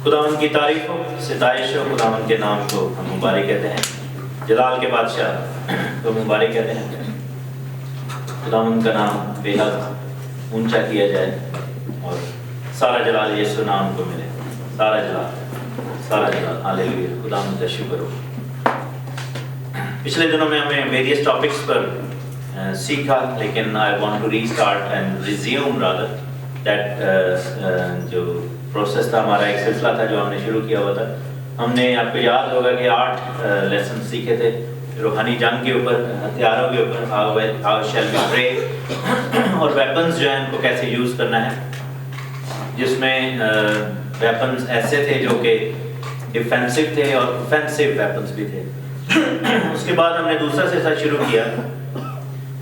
خداوند کی تعریف ہو، ستائش ہو، خداوند کے نام کو ہم مبارک کہتے ہیں، جلال کے بادشاہ کو مبارک کہتے ہیں۔ خداوند کا نام بے حد اونچا کیا جائے اور سارا جلال یسوع نام کو ملے، سارا جلال ہاللیلویا، خداوند کا شکر ہو۔ پچھلے دنوں میں ہمیں ویریس ٹاپکس پر سیکھا، لیکن I want to restart and resume rather that جو پروسیس تھا، ہمارا ایک سلسلہ تھا جو ہم نے شروع کیا ہوا تھا۔ ہم نے، آپ کو یاد ہوگا کہ 8 لیسن سیکھے تھے روحانی جنگ کے اوپر، ہتھیاروں کے اوپر، ہاؤ شیل وی پرے، اور ویپنز جو ہیں ان کو کیسے یوز کرنا ہے، جس میں ویپنز ایسے تھے جو کہ ڈیفینسو تھے اور اوفینسو ویپنز بھی تھے۔ اس کے بعد ہم نے دوسرا سلسلہ شروع کیا،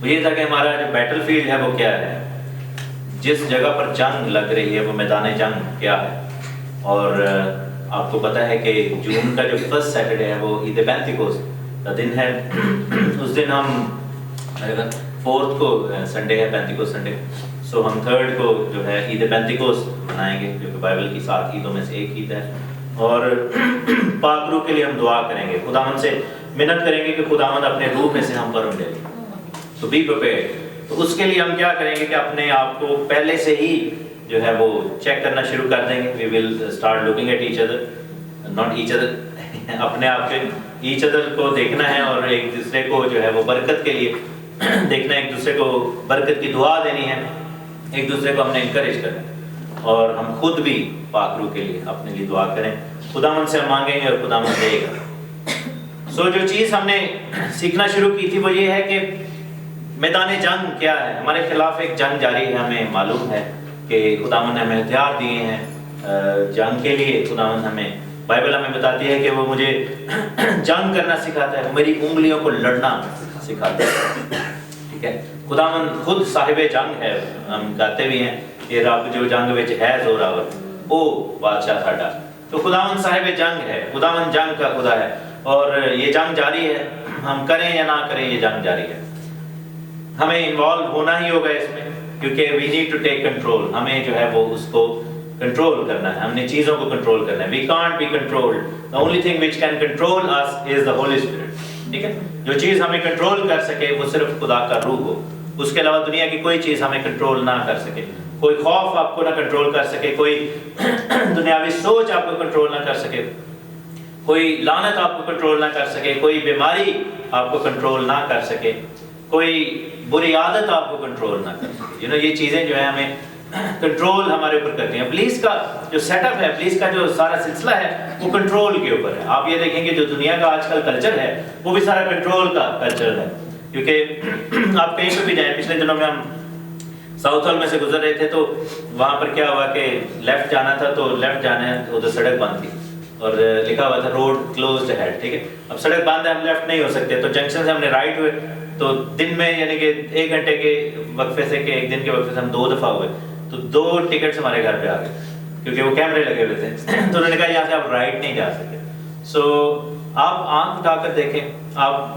وہ یہ تھا کہ ہمارا جو بیٹل فیلڈ ہے وہ کیا ہے، جس جگہ پر جنگ لگ رہی ہے وہ میدان جنگ کیا ہے۔ اور آپ کو پتہ ہے کہ جون کا جو فرسٹ سیٹرڈے ہے وہ عید پینتیکوست کا دن ہے۔ اس دن ہم 4 کو سنڈے ہے، پینتیکوست سنڈے، سو ہم 3 کو جو ہے عید پینتیکوست منائیں گے، جو کہ بائبل کی 7 عیدوں میں سے ایک عید ہے۔ اور پاک روح کے لیے ہم دعا کریں گے، خداوند سے منت کریں گے کہ خداوند اپنے روح میں سے ہم پر لے لیں، تو بی پریپیئرڈ۔ تو اس کے لیے ہم کیا کریں گے کہ اپنے آپ کو پہلے سے ہی جو ہے وہ چیک کرنا شروع کر دیں گے۔ We will start looking at each other, not each other, اپنے آپ کے ایچ ادر کو دیکھنا ہے اور ایک دوسرے کو جو ہے وہ برکت کے لیے دیکھنا ہے، ایک دوسرے کو برکت کی دعا دینی ہے، ایک دوسرے کو ہم نے انکریج کرنا ہے، اور ہم خود بھی پاک روح کے لیے اپنے لیے دعا کریں۔ خداوند سے ہم مانگیں گے اور خداوند دے گا۔ سو جو چیز ہم نے سیکھنا شروع کی تھی وہ یہ ہے کہ میدان جنگ کیا ہے۔ ہمارے خلاف ایک جنگ جاری ہے، ہمیں معلوم ہے کہ خداوند نے ہمیں ہتھیار دیے ہیں جنگ کے لیے۔ خداوند ہمیں، بائبل ہمیں بتاتی ہے کہ وہ مجھے جنگ کرنا سکھاتا ہے، میری انگلیوں کو لڑنا سکھاتا ہے، ٹھیک ہے۔ خداوند خود صاحب جنگ ہے، ہم کہتے بھی ہیں کہ رب جو جنگ وچ ہے زوراور او بادشاہ ساڈا۔ تو خداوند صاحب جنگ ہے، خداوند جنگ کا خدا ہے، اور یہ جنگ جاری ہے، ہم کریں یا نہ کریں یہ جنگ جاری ہے۔ ہمیں انوالو ہونا ہی ہوگا اس میں، کیونکہ we need to take control, ہمیں جو ہے وہ اس کو کنٹرول کرنا ہے، ہم نے چیزوں کو کنٹرول کرنا ہے۔ We can't be controlled, the only thing which can control us is the Holy Spirit، ٹھیک ہے۔ جو چیز ہمیں کنٹرول کر سکے وہ صرف خدا کا روح ہو، اس کے علاوہ دنیا کی کوئی چیز ہمیں کنٹرول نہ کر سکے۔ کوئی خوف آپ کو نہ کنٹرول کر سکے، کوئی دنیاوی سوچ آپ کو کنٹرول نہ کر سکے، کوئی لعنت آپ کو کنٹرول نہ کر سکے، کوئی بیماری آپ کو کنٹرول نہ کر سکے، کوئی بری عادت آپ کو کنٹرول نہ کر سکے۔ یہ چیزیں جو ہیں ہمیں کنٹرول ہمارے اوپر کرتی ہیں۔ ابلیس کا جو سیٹ اپ ہے، ابلیس کا جو سارا سلسلہ ہے وہ کنٹرول کے اوپر ہے۔ آپ یہ دیکھیں کہ جو دنیا کا آج کل کلچر ہے وہ بھی سارا کنٹرول کا کلچر ہے، کیونکہ آپ کہیں پہ بھی جائیں، پچھلے دنوں میں ہم ساؤتھ ہال میں سے گزر رہے تھے تو وہاں پر کیا ہوا کہ لیفٹ جانا تھا، تو لیفٹ جانا ہے، ادھر سڑک بند تھی اور لکھا ہوا تھا روڈ کلوزڈ ہیڈ، ٹھیک ہے۔ اب سڑک بند ہے، ہم لیفٹ نہیں ہو سکتے، تو جنکشن سے ہم نے رائٹ ہوئے، تو دن میں یعنی کہ 1 گھنٹے کے وقفے سے، کہ 1 دن کے وقفے سے ہم 2 دفعہ ہوئے، تو 2 ٹکٹس ہمارے گھر پہ آ گئے، کیونکہ وہ کیمرے لگے ہوئے تھے۔ تو انہوں نے کہا یہاں سے آپ رائٹ نہیں جا سکتے۔ سو آپ آنکھ اٹھا کر دیکھیں،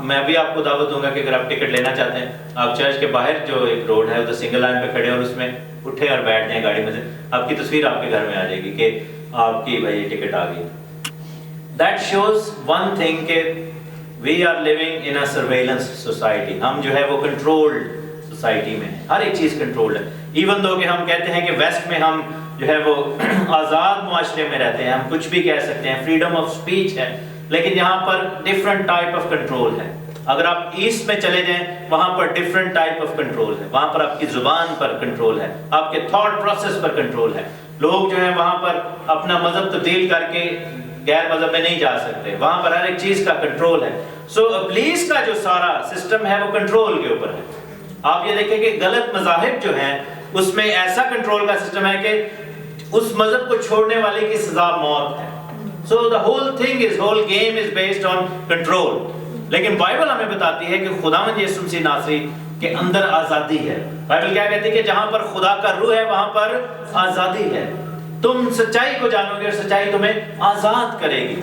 میں بھی آپ کو دعوت دوں گا کہ اگر آپ ٹکٹ لینا چاہتے ہیں، آپ چرچ کے باہر جو ایک روڈ ہے ادھر سنگل لائن پہ کھڑے اور اس میں اٹھے اور بیٹھ جائیں گاڑی میں سے، آپ کی تصویر آپ کے گھر میں آ جائے گی کہ آپ کی بھائی یہ ٹکٹ آ گئی۔ That shows one thing کہ we are living in a surveillance society، ہم جو ہے وہ کنٹرولڈ سوسائٹی میں ہیں، ہر ایک چیز کنٹرولڈ ہے۔ ایون دو کہ ہم کہتے ہیں کہ ویسٹ میں ہم جو ہے وہ آزاد معاشرے میں رہتے ہیں، ہم کچھ بھی کہہ سکتے ہیں، فریڈم آف اسپیچ ہے، لیکن یہاں پر ڈفرنٹ ٹائپ آف کنٹرول ہے۔ اگر آپ ایسٹ میں چلے جائیں وہاں پر ڈفرنٹ ٹائپ آف کنٹرول ہے، وہاں پر آپ کی زبان پر کنٹرول ہے، آپ کے تھاٹ پروسیس پر کنٹرول ہے۔ لوگ جو ہیں وہاں پر اپنا مذہب تبدیل کر کے غیر مذہب میں نہیں جا سکتے، وہاں پر ہر ایک چیز کا کنٹرول ہے۔ سو ابلیس کا جو سارا سسٹم ہے وہ کنٹرول کے اوپر ہے۔ آپ یہ دیکھیں کہ غلط مذاہب جو ہیں اس میں ایسا کنٹرول کا سسٹم ہے کہ اس مذہب کو چھوڑنے والے کی سزا موت ہے۔ So the whole thing is, whole game is based on control. لیکن بائبل ہمیں بتاتی ہے کہ خداوند یسوع مسیح ناصری کے اندر آزادی ہے۔ بائبل کیا کہتی ہے کہ جہاں پر خدا کا روح ہے وہاں پر آزادی ہے۔ تم سچائی کو جانو گے اور سچائی تمہیں آزاد کرے گی۔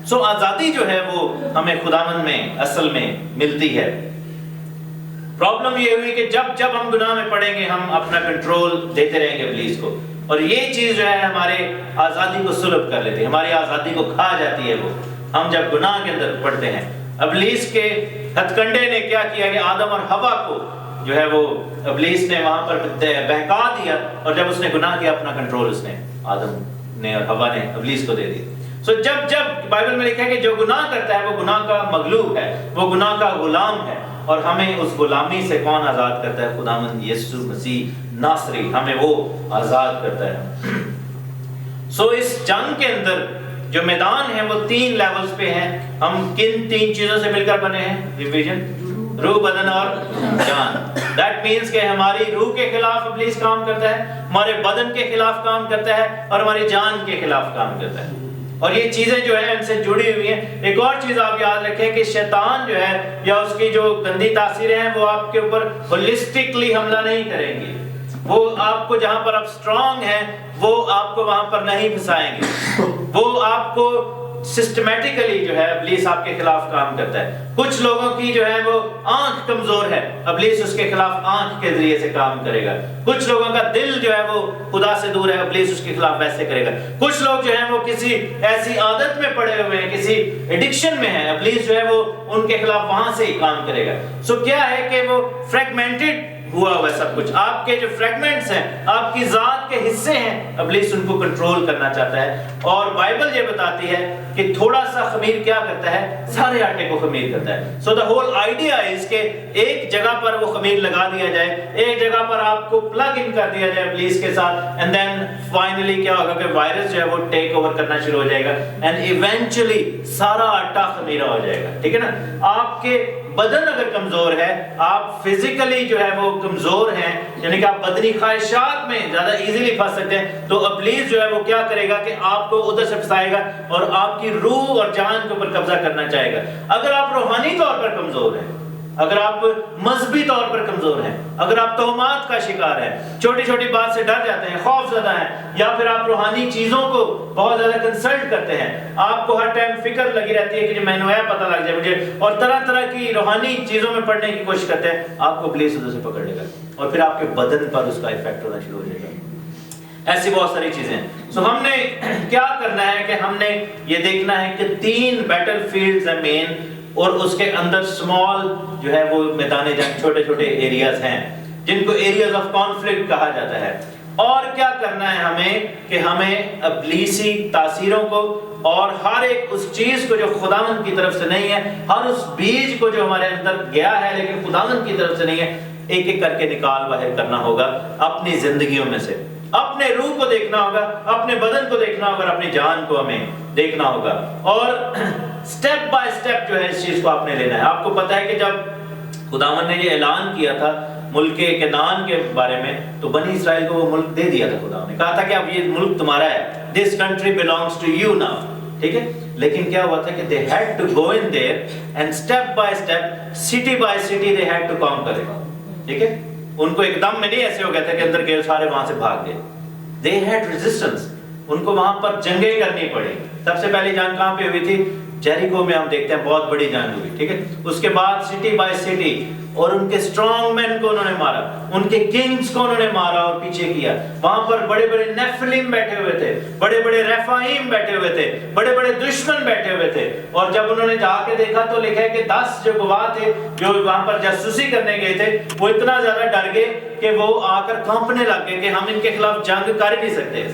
سو آزادی جو ہے وہ ہمیں خداوند میں اصل میں ملتی ہے۔ پرابلم یہ ہوئی کہ جب ہم گناہ میں پڑیں گے ہم اپنا کنٹرول دیتے رہیں گے ابلیس کو۔ اور یہ چیز جو ہے ہمارے آزادی کو سلب کر لیتی ہے، ہماری آزادی کو کھا جاتی ہے وہ، ہم جب گناہ کے اندر پڑتے ہیں۔ ابلیس کے ہتھ کنڈے نے کیا کیا کہ آدم اور حوا کو جو ہے وہ ابلیس نے وہاں پر بہکا دیا، اور جب اس نے گناہ کیا اپنا کنٹرول اس نے آدم نے اور حوا نے ابلیس کو دے دی۔ جب بائبل میں لکھا ہے کہ جو گناہ کرتا ہے وہ گناہ کا مغلوب ہے، وہ گناہ کا غلام ہے، اور ہمیں اس غلامی سے کون آزاد کرتا ہے؟ خداوند یسوع مسیح ناصری ہمیں وہ آزاد کرتا ہے۔ اس جنگ کے اندر جو میدان ہے وہ 3 لیولز پہ ہیں۔ ہم کن 3 چیزوں سے مل کر بنے ہیں؟ ڈویژن، روح، بدن اور جان۔ دیٹ مینس کہ ہماری روح کے خلاف ابلیس کام کرتا ہے، ہمارے بدن کے خلاف کام کرتا ہے، اور ہماری جان کے خلاف کام کرتا ہے، اور یہ چیزیں جو ہیں ان سے جڑی ہوئی ہیں۔ ایک اور چیز آپ یاد رکھیں کہ شیطان جو ہے یا اس کی جو گندی تاثیریں ہیں وہ آپ کے اوپر ہولسٹکلی حملہ نہیں کریں گی، وہ آپ کو جہاں پر آپ سٹرونگ ہیں وہ آپ کو وہاں پر نہیں پھنسائیں گے، وہ آپ کو سسٹمیٹیکلی جو ہے ابلیس آپ کے خلاف کام کرتا ہے۔ کچھ لوگوں کی جو ہے وہ آنکھ کمزور ہے، ابلیس اس کے خلاف آنکھ کے ذریعے سے کام کرے گا۔ کچھ لوگوں کا دل جو ہے وہ خدا سے دور ہے، ابلیس اس کے خلاف ویسے کرے گا۔ کچھ لوگ جو ہیں وہ کسی ایسی عادت میں پڑے ہوئے ہیں، کسی ایڈکشن میں ہیں، ابلیس جو ہے وہ ان کے خلاف وہاں سے ہی کام کرے گا۔ کیا ہے کہ وہ فریگمنٹڈ ہوا ہوا ہے سب کچھ، آپ کے جو فریگمنٹس ہیں، آپ کی ذات کے حصے ہیں، ابلیس ان کو کنٹرول کرنا چاہتا ہے۔ اور بائبل یہ بتاتی ہے کہ تھوڑا سا خمیر کیا کرتا ہے؟ سارے آٹے کو خمیر کرتا ہے۔ the whole idea is کہ ایک جگہ پر وہ خمیر لگا دیا جائے، ایک جگہ پر آپ کو پلگ ان کر دیا جائے ابلیس کے ساتھ، and then finally کیا ہوگا کہ وائرس جو ہے وہ ٹیک اوور کرنا شروع ہو جائے گا، and eventually سارا آٹا خمیرہ ہو جائے گا، ٹھیک ہے نا؟ آپ کے بدن اگر کمزور ہے، آپ فزیکلی جو ہے وہ کمزور ہیں، یعنی کہ آپ بدنی خواہشات میں زیادہ ایزیلی پھنس سکتے ہیں، تو ابلیس جو ہے وہ کیا کرے گا کہ آپ کو ادھر سے پھنسائے گا اور آپ کی روح اور جان کے اوپر قبضہ کرنا چاہے گا۔ اگر آپ روحانی طور پر کمزور ہیں، اگر آپ مذہبی طور پر کمزور ہیں، اگر آپ تہمات کا شکار ہیں، چھوٹی چھوٹی بات سے ڈر جاتے ہیں، خوف زدہ ہیں، یا پھر آپ روحانی چیزوں کو بہت زیادہ کنسلٹ کرتے ہیں، آپ کو ہر ٹائم فکر لگی رہتی ہے کہ میں نویا پتہ لگ جائے مجھے، اور طرح طرح کی روحانی چیزوں میں پڑھنے کی کوشش کرتے ہیں، آپ کو ابلیس ادھر سے پکڑ لے گا اور پھر آپ کے بدن پر اس کا ایفیکٹ ہونا شروع ہو جائے گا۔ ایسی بہت ساری چیزیں ہیں۔ ہم نے کیا کرنا ہے کہ ہم نے یہ دیکھنا ہے کہ 3 بیٹل فیلڈز ہیں مین، اور اس کے اندر سمال جو ہے وہ میدان جنگ، چھوٹے چھوٹے ایریاز ہیں جن کو ایریاز آف کانفلکٹ کہا جاتا ہے۔ اور کیا کرنا ہے ہمیں کہ ہمیں ابلیسی تاثیروں کو اور ہر ایک اس چیز کو جو خداوند کی طرف سے نہیں ہے، ہر اس بیج کو جو ہمارے اندر گیا ہے لیکن خداوند کی طرف سے نہیں ہے، ایک ایک کر کے نکال باہر کرنا ہوگا اپنی زندگیوں میں سے۔ اپنے روح کو دیکھنا ہوگا، اپنے بدن کو دیکھنا ہوگا، اور اپنی جان کو ہمیں دیکھنا ہوگا، اور سٹیپ بائی سٹیپ جو ہے اس چیز کو آپ نے لینا ہے۔ آپ کو پتا ہے کہ جب خداوند نے یہ اعلان کیا تھا ملک کنعان کے بارے میں، تو بنی اسرائیل کو وہ ملک دے دیا تھا، خدا نے کہا تھا کہ اب یہ ملک تمہارا ہے، this country belongs to you now، ٹھیک ہے؟ لیکن کیا ہوا تھا کہ they had to go in there and step by step, city by city they had to conquer it، ٹھیک ہے؟ ان کو ایک دم میں نہیں ایسے ہو گیا تھا کہ اندر گئے سارے وہاں سے بھاگ گئے، they had resistance، ان کو وہاں پر جنگیں کرنی پڑی۔ سب سے پہلی جنگ کہاں پہ ہوئی تھی؟ جیریکو میں ہم دیکھتے ہیں بہت بڑی جنگ ہوئی، ٹھیک ہے؟ اس کے بعد سٹی بائی سٹی، اور ان کے اسٹرانگ مین کو انہوں نے مارا، ان کے کنگز کو انہوں نے مارا اور پیچھے کیا۔ وہاں پر بڑے بڑے نیفلیم بیٹھے ہوئے تھے، بڑے بڑے ریفائیم بیٹھے ہوئے تھے، بڑے بڑے دشمن بیٹھے ہوئے تھے، اور جب انہوں نے جا کے دیکھا تو لکھا ہے کہ 10 جو گواہ تھے جو وہاں پر جاسوسی کرنے گئے تھے، وہ اتنا زیادہ ڈر گئے کہ وہ آ کر کانپنے لگ گئے کہ ہم ان کے خلاف جنگ کر ہی نہیں سکتے۔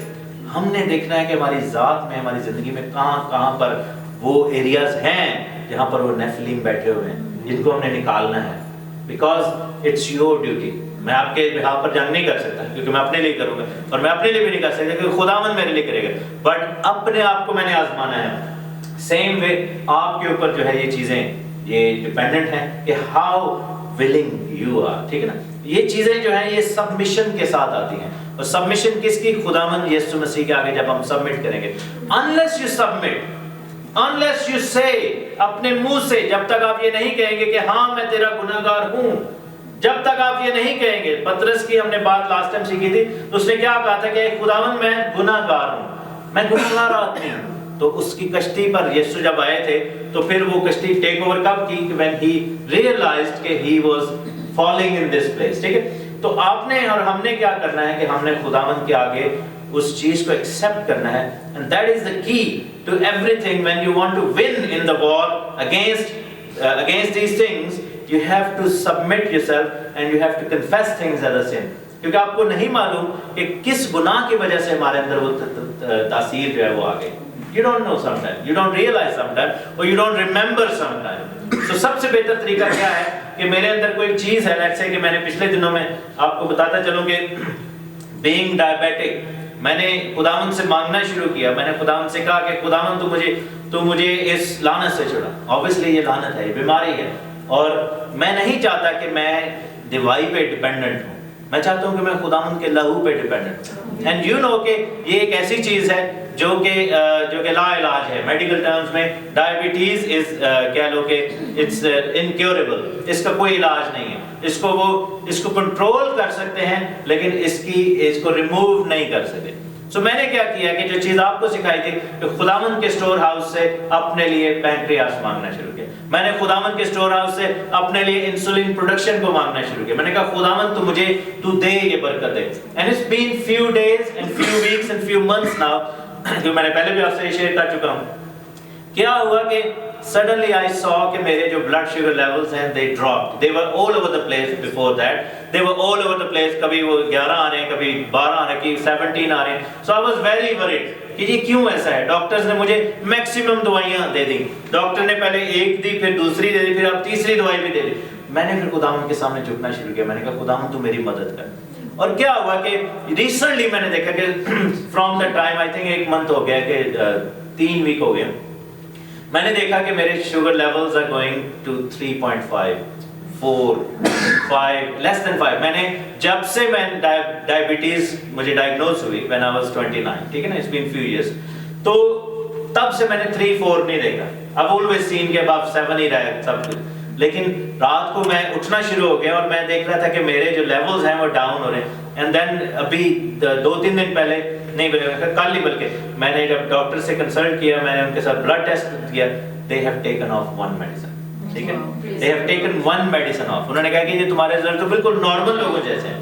ہم نے دیکھنا ہے کہ ہماری ذات میں، ہماری زندگی میں کہاں کہاں پر وہ ایریاز ہیں جہاں پر وہ نیفلیم بیٹھے ہوئے ہیں، جن کو ہم نے نکالنا ہے، بیکاز اٹس یور ڈیوٹی۔ میں آپ کے بہاف پر جنگ نہیں کر سکتا کیونکہ میں اپنے لیے کروں گا، اور میں اپنے لیے بھی نہیں کر سکتا کیونکہ خداوند میرے لیے کرے گا، بٹ اپنے آپ کو میں نے آزمانا ہے۔ سیم وے آپ کے اوپر جو ہے یہ چیزیں یہ ڈیپینڈنٹ ہیں کہ ہاؤ ولنگ یو آر، ٹھیک ہے نا؟ یہ چیزیں جو ہیں یہ سبمیشن کے ساتھ آتی ہیں، اور سبمیشن کس کی؟ خداوند یسوع مسیح کے آگے جب ہم سبمٹ کریں گے۔ unless you submit, unless you say، اپنے منہ سے جب تک آپ یہ نہیں کہیں گے کہ ہاں میں تیرا گناہگار ہوں، جب تک آپ یہ نہیں کہیں گے۔ پطرس کی ہم نے بات لاسٹ ٹائم سیکھی تھی، اس نے کیا کہا تھا کہ خداوند میں گناہگار ہوں، میں گناہگار آدمی ہوں۔ تو اس کی کشتی پر یسوع جب آئے تھے تو پھر وہ کشتی ٹیک اوور کب کی؟ when he realized کہ he was falling in this place، ٹھیک ہے؟ تو آپ نے اور ہم نے کیا کرنا ہے کہ ہم نے خداوند کے آگے اس چیز کو ایکسیپٹ کرنا ہے. And that is the key to everything. When you want to win in the war against these things, you have to submit yourself and you have to confess things as a sin. کیونکہ آپ کو نہیں معلوم کہ کس گناہ کی وجہ سے ہمارے اندر وہ تاثیر جو ہے وہ آ گئی. You don't know sometimes, you don't realize sometimes, or you don't remember sometimes. So سب سے بہتر طریقہ کیا ہے کہ میرے اندر کوئی چیز ہے, لیٹس سے کہ میں نے پچھلے دنوں میں آپ کو بتاتا چلوں کہ being diabetic, میں نے خداوند سے مانگنا شروع کیا. میں نے خداوند سے کہا کہ خداوند تو مجھے اس لعنت سے چھڑا. obviously یہ لعنت ہے, یہ بیماری ہے, اور میں نہیں چاہتا کہ میں دوائی پہ ڈیپینڈنٹ ہوں. میں چاہتا ہوں کہ میں خداوند کے لہو پہ ڈیپینڈنٹ ہوں. اینڈ یو نو کہ یہ ایک ایسی چیز ہے جو کہ لا علاج ہے. میڈیکل ٹرمز میں ڈائبٹیز از کہہ لو کہ اٹس انکیوریبل, اس کا کوئی علاج نہیں ہے. اس کو کنٹرول کر سکتے ہیں لیکن اس کو ریموو نہیں کر سکتے. سو میں نے کیا کیا کہ جو چیز آپ کو سکھائی تھی کہ خداوند کے اسٹور ہاؤس سے اپنے لیے پینکریاس مانگنا شروع کیا. میں نے خداوند کے اسٹور ہاؤس سے اپنے لیے انسولین پروڈکشن کو مانگنا شروع کیا. میں نے کہا خداوند تو دے یہ برکت دے. And it's been few days and few weeks and few months now, جو میں نے پہلے بھی آپ سے شیئر کر چکا ہوں. کیا ہوا کہ suddenly I saw کہ میرے جو blood sugar levels ہیں they dropped. They were all over the place before that. They were all over the place. کبھی وہ 11 آ رہے ہیں, کبھی 12 آ رہے ہیں, کبھی 17 آ رہے ہیں. So I was very worried کہ یہ کیوں ایسا ہے. ڈاکٹرز نے مجھے میکسیمم دوائیاں دے دی. ڈاکٹر نے پہلے ایک دی, پھر دوسری دے دی, پھر اب تیسری دوائی بھی دے دی. میں نے پھر خداوند کے سامنے جھکنا شروع کیا. میں نے کہا خداوند تو میری مدد کر. اور کیا ہوا کہ ریسنٹلی میں نے دیکھا کہ from the time I think 1 month ہو گیا کہ 3 week ہو گئے, میں نے دیکھا کہ میرے sugar levels are going to 3.5 4 5 less than 5. میں نے جب سے میں ڈائبٹیز مجھے ڈائگنوز ہوئی when I was 29, ٹھیک ہے نا, it's been few years, تو تب سے میں نے 3 4 نہیں دیکھا. اب always seen کہ اب 7 ہی رہے سب کچھ. لیکن رات کو میں اٹھنا شروع ہو گیا اور میں دیکھ رہا تھا کہ میرے جو لیولز ہیں وہ ڈاؤن ہو رہے ہیں. اینڈ دین ابھی 2-3 دن پہلے, نہیں کل ہی بلکہ, میں نے جب ڈاکٹر سے کنسلٹ کیا, میں نے ان کے ساتھ بلڈ ٹیسٹ کیا, they have taken off 1 medicine. ٹھیک ہے, they have taken 1 medicine off. انہوں نے کہا کہ یہ تمہارے رزلٹ تو بالکل نارمل لوگوں جیسے ہیں.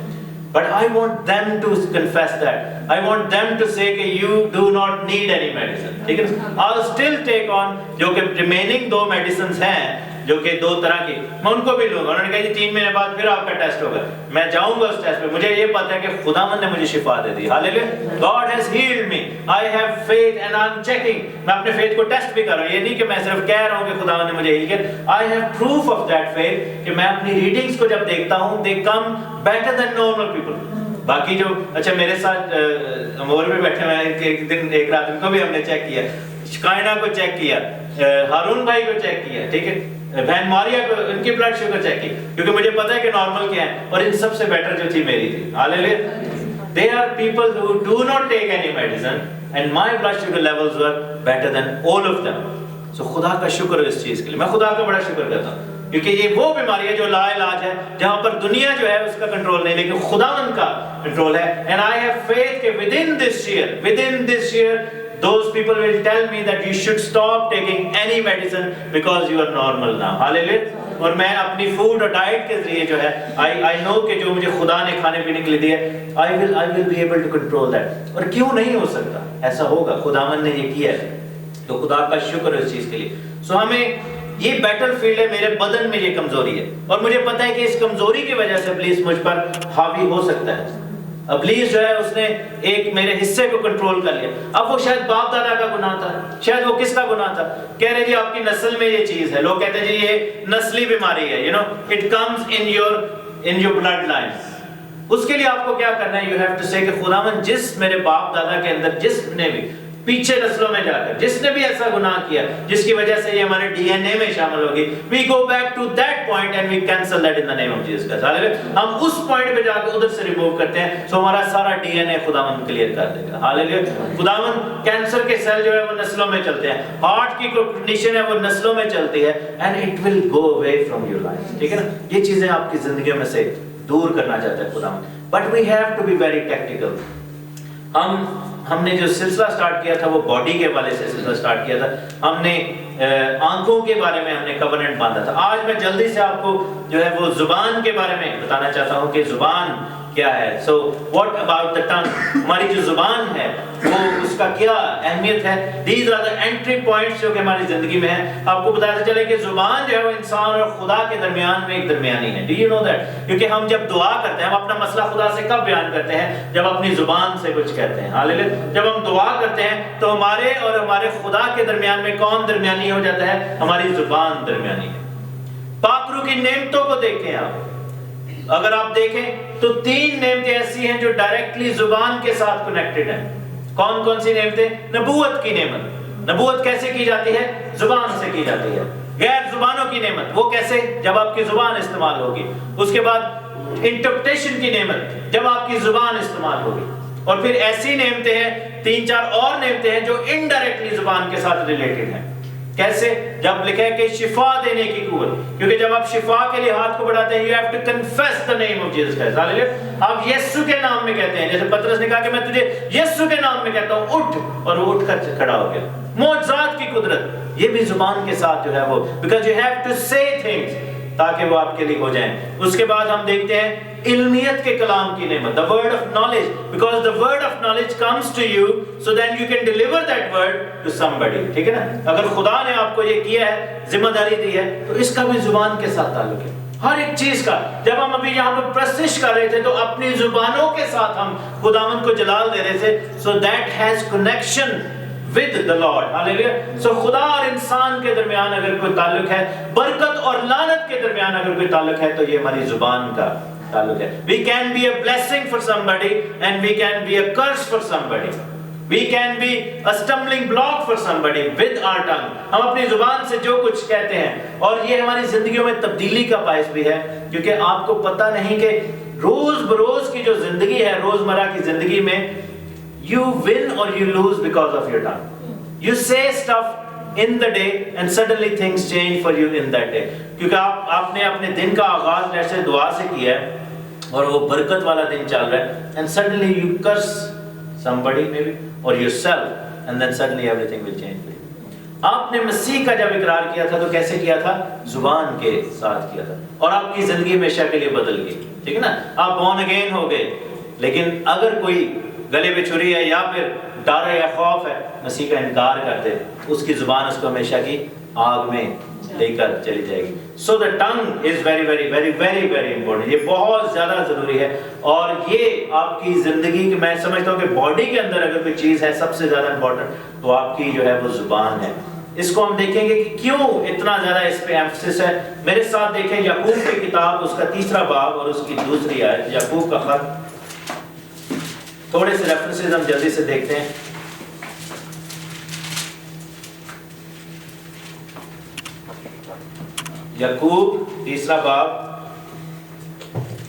But I want them to confess that. I want them to say کہ you do not need any medicine. ٹھیک ہے, I'll still take on جو کہ remaining 2 medicines ہیں جو کہ 2 طرح کی, میں ان کو بھی لوں گا. انہوں نے کہا جی 3 مہینے بعد پھر آپ کا ٹیسٹ ہوگا. میں جاؤں گا اس ٹیسٹ پہ. مجھے یہ پتا ہے کہ خداوند نے مجھے شفا دے دی. ہاللیلویا, God has healed me. I have faith and I'm checking. میں اپنے فیتھ کو ٹیسٹ بھی کر رہا ہوں. یہ نہیں کہ میں صرف کہہ رہا ہوں کہ خداوند نے مجھے ہیل کیا. I have proof of that faith کہ میں اپنی ریڈنگز کو جب دیکھتا ہوں they come better than normal people. باقی جو اچھا میرے ساتھ امور بھی بیٹھے ہوئے, ایک دن ایک رات ان کو بھی ہم نے چیک کیا, شکائنا کو چیک کیا, ہارون بھائی کو چیک کیا, ٹھیک ہے, بہن ماریا کو ان کی بلڈ شوگر چیک کی, کیونکہ مجھے پتا ہے کہ نارمل کیا ہے, اور ان سب سے بیٹر جو تھی میری تھی. ہاللیلویا. They are people who do not take any medicine and my blood sugar levels were better than all of them. So خدا کا شکر اس چیز کے لیے, میں خدا کا بڑا شکر کرتا ہوں, کیونکہ یہ وہ بیماری ہے جو لا علاج ہے, جہاں پر دنیا جو ہے اس کا کنٹرول نہیں, لیکن خداوند کا کنٹرول ہے. And I have faith کہ within this year those people will tell me that you should stop taking any medicine because you are normal now. Hallelujah. اور میں اپنی فوڈ اور ڈائٹ کے ذریعے جو ہے I know کہ جو مجھے خدا نے کھانے پینے کے لیے دیا ہے I will be able to control that. اور کیوں نہیں ہو سکتا, ایسا ہوگا, خداوند نے یہ کیا ہے, تو خدا کا شکر ہے اس چیز کے لیے. سو ہمیں یہ بیٹل فیلڈ ہے, میرے بدن میں یہ کمزوری ہے, اور مجھے پتا ہے کہ اس کمزوری کی وجہ سے ابلیس مجھ پر حاوی ہو سکتا ہے. ابلیس جو ہے اس نے ایک میرے حصے کو کنٹرول کر لیا. اب وہ شاید باپ دادا کا گناہ تھا, شاید وہ کس کا گناہ تھا, کہہ رہے جی آپ کی نسل میں یہ چیز ہے. لوگ کہتے ہیں جی یہ نسلی بیماری ہے, you know it comes in your blood lines. اس کے لیے آپ کو کیا کرنا ہے, you have to say کہ خداوند جس میرے باپ دادا کے اندر, جس نے بھی پیچھے نسلوں میں جا کر جس نے بھی ایسا گناہ کیا جس کی وجہ سے یہ ہمارے ڈی این اے میں شامل ہوگی, we go back to that point and we cancel that in the name of Jesus Christ. ہم اس پوائنٹ پہ جا کے ادھر سے ریموو کرتے ہیں, سو ہمارا سارا ڈی این اے خداوند کلیئر کر دے گا. ہاللیلویا. خداوند کینسر کے سیل جو ہے وہ نسلوں میں چلتے ہیں, ہارٹ کی کوئی کنڈیشن ہے وہ نسلوں میں چلتی ہے, and it will go away from your life. ٹھیک ہے نا, یہ چیزیں آپ کی زندگیوں میں سے دور کرنا چاہتا ہے خداوند. But we have to be very tactical. ہم نے جو سلسلہ سٹارٹ کیا تھا وہ باڈی کے حوالے سے سلسلہ سٹارٹ کیا تھا. ہم نے آنکھوں کے بارے میں ہم نے کورننٹ باندھا تھا. آج میں جلدی سے آپ کو جو ہے وہ زبان کے بارے میں بتانا چاہتا ہوں کہ زبان کیا ہے. سو واٹ اباؤٹ دا ٹنگ, ہماری جو زبان ہے وہ اس کا کیا اہمیت ہے. These are the entry points جو کہ ہماری زندگی میں ہے. آپ کو بتاتے چلے کہ زبان جو ہے وہ انسان اور خدا کے درمیان میں ایک درمیانی ہے. Do you know that? کیونکہ ہم جب دعا کرتے ہیں, ہم اپنا مسئلہ خدا سے کب بیان کرتے ہیں؟ جب اپنی زبان سے کچھ کہتے ہیں. ہاللیلویہ. جب ہم دعا کرتے ہیں تو ہمارے اور ہمارے خدا کے درمیان میں کون درمیانی ہو جاتا ہے؟ ہماری زبان درمیانی ہے. پاک روح کی نعمتوں کو دیکھیں آپ. اگر آپ دیکھیں تو 3 نعمتیں ایسی ہیں جو ڈائریکٹلی زبان کے ساتھ کنیکٹڈ ہیں. کون کون سی نعمتیں؟ نبوت کی نعمت. نبوت کیسے کی جاتی ہے؟ زبان سے کی جاتی ہے. غیر زبانوں کی نعمت وہ کیسے؟ جب آپ کی زبان استعمال ہوگی. اس کے بعد انٹرپریٹیشن کی نعمت جب آپ کی زبان استعمال ہوگی. اور پھر ایسی نعمتیں ہیں 3-4 اور نعمتیں ہیں جو انڈائریکٹلی زبان کے ساتھ ریلیٹڈ ہیں. کیسے؟ جب لکھا ہے کہ شفا دینے کی قوت, کیونکہ جب آپ شفا کے لیے ہاتھ کو بڑھاتے ہیں, you have to confess the name of Jesus Christ. ہاللیلویہ. آپ یسوع کے نام میں کہتے ہیں. جیسے پطرس نے کہا کہ میں تجھے یسوع کے نام میں کہتا ہوں, اٹھ, اور وہ اٹھ کر کھڑا ہو گیا. معجزات کی قدرت یہ بھی زبان کے ساتھ جو ہے وہ, because you have to say things تاکہ وہ آپ کے لیے ہو جائیں. اس کے بعد ہم دیکھتے ہیں علمیت کے کلام کی نعمت, the word of knowledge, because the word of knowledge comes to you so then you can deliver that word to somebody. ٹھیک ہے نا؟ اگر خدا نے آپ کو یہ کیا ہے, ذمہ داری دی ہے, تو اس کا بھی زبان کے ساتھ تعلق ہے. ہر ایک چیز کا. جب ہم ابھی یہاں پہ پرستش کر رہے تھے تو اپنی زبانوں کے ساتھ ہم خداوند کو جلال دے رہے تھے. so that has connection with the Lord. Hallelujah. So خدا اور انسان کے درمیان اگر کوئی تعلق ہے, برکت اور لعنت کے درمیان اگر کوئی تعلق ہے, تو یہ ہماری زبان کا تعلق ہے. We can be a blessing for somebody and we can be a curse for somebody. We can be a stumbling block for somebody with our tongue. ہم اپنی زبان سے جو کچھ کہتے ہیں, اور یہ ہماری زندگیوں میں تبدیلی کا باعث بھی ہے, کیونکہ آپ کو پتہ نہیں کہ روز بروز کی جو زندگی ہے, روزمرہ کی زندگی میں you win or you lose because of your tongue. You say stuff in the day and suddenly things change for you in that day. کیونکہ آپ نے اپنے دن کا آغاز ایسے دعا سے کیا ہے اور وہ برکت والا دن چل رہا ہے, and suddenly you curse somebody maybe or yourself and then suddenly everything will change for you. آپ نے مسیح کا جب اقرار کیا تھا تو کیسے کیا تھا؟ زبان کے ساتھ کیا تھا, اور آپ کی زندگی ہمیشہ کے لیے بدل گئی. ٹھیک ہے نا؟ آپ born again ہو گئے. لیکن اگر کوئی گلے پہ چھری ہے یا پھر ڈر ہے یا خوف ہے, مسیح کا انکار کرتے, اس کی زبان اس کو ہمیشہ کی آگ میں لے کر چلی جائے گی. So the tongue is very very very very very important. یہ بہت زیادہ ضروری ہے, اور یہ آپ کی زندگی کی, میں سمجھتا ہوں کہ باڈی کے اندر اگر کوئی چیز ہے سب سے زیادہ امپورٹنٹ تو آپ کی جو ہے وہ زبان ہے. اس کو ہم دیکھیں گے کہ کیوں اتنا زیادہ اس پہ ایمفسس ہے. میرے ساتھ دیکھیں یعقوب کی کتاب, اس کا 3 باب اور اس کی 2 آیت, یعقوب کا خط. تھوڑے سے ریفرنسز ہم جلدی سے دیکھتے ہیں. یعقوب 3 باب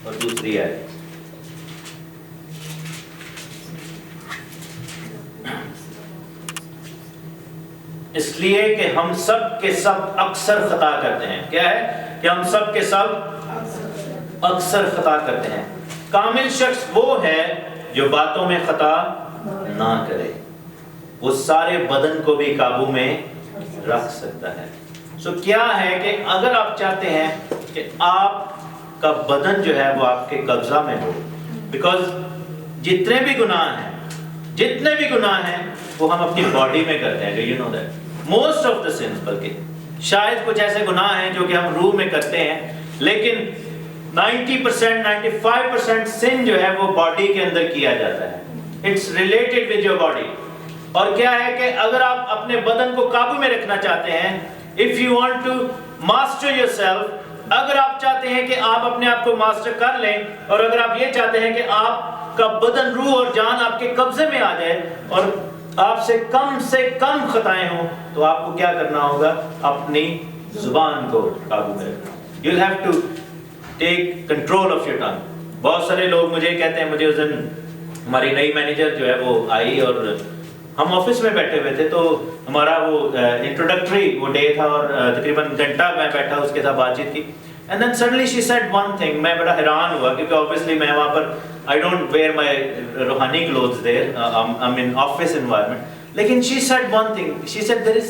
اور 2 آیت. اس لیے کہ ہم سب کے سب اکثر خطا کرتے ہیں. کیا ہے؟ کہ ہم سب کے سب اکثر خطا کرتے ہیں. کامل شخص وہ ہے جو باتوں میں خطا نہ کرے, وہ سارے بدن کو بھی قابو میں رکھ سکتا ہے. سو کیا ہے کہ اگر آپ چاہتے ہیں کہ آپ کا بدن جو ہے وہ آپ کے قبضہ میں ہو, بیکاز جتنے بھی گناہ ہیں وہ ہم اپنی باڈی میں کرتے ہیں. you know that most of the sins, بلکہ شاید کچھ ایسے گناہ ہیں جو کہ ہم روح میں کرتے ہیں, لیکن 90% 95% sin جو ہے وہ باڈی کے اندر کیا جاتا ہے. It's related with your body. اور کیا ہے کہ اگر آپ اپنے بدن کو قابو میں رکھنا چاہتے ہیں, if you want to master yourself, اگر آپ چاہتے ہیں کہ آپ اپنے آپ کو ماسٹر کر لیں, اور اگر آپ یہ چاہتے ہیں کہ آپ کا بدن, روح اور جان آپ کے قبضے میں آ جائے اور آپ سے کم خطائیں ہوں, تو آپ کو کیا کرنا ہوگا؟ اپنی زبان کو قابو میں رکھنا. You'll have to take control of your tongue. بہت سارے لوگ مجھے کہتے ہیں, مجھے اس دن ہماری نئی مینیجر جو ہے وہ آئی اور ہم آفس میں بیٹھے ہوئے تھے, تو ہمارا وہ انٹروڈکٹری وہ ڈے تھا اور تقریباً گھنٹہ میں بیٹھا اس کے ساتھ بات چیت کی. And then suddenly she said one thing. میں بڑا حیران ہوا کیونکہ obviously میں وہاں پر I don't wear my روحانی clothes there. I'm in office environment. لیکن she said one thing, she said there is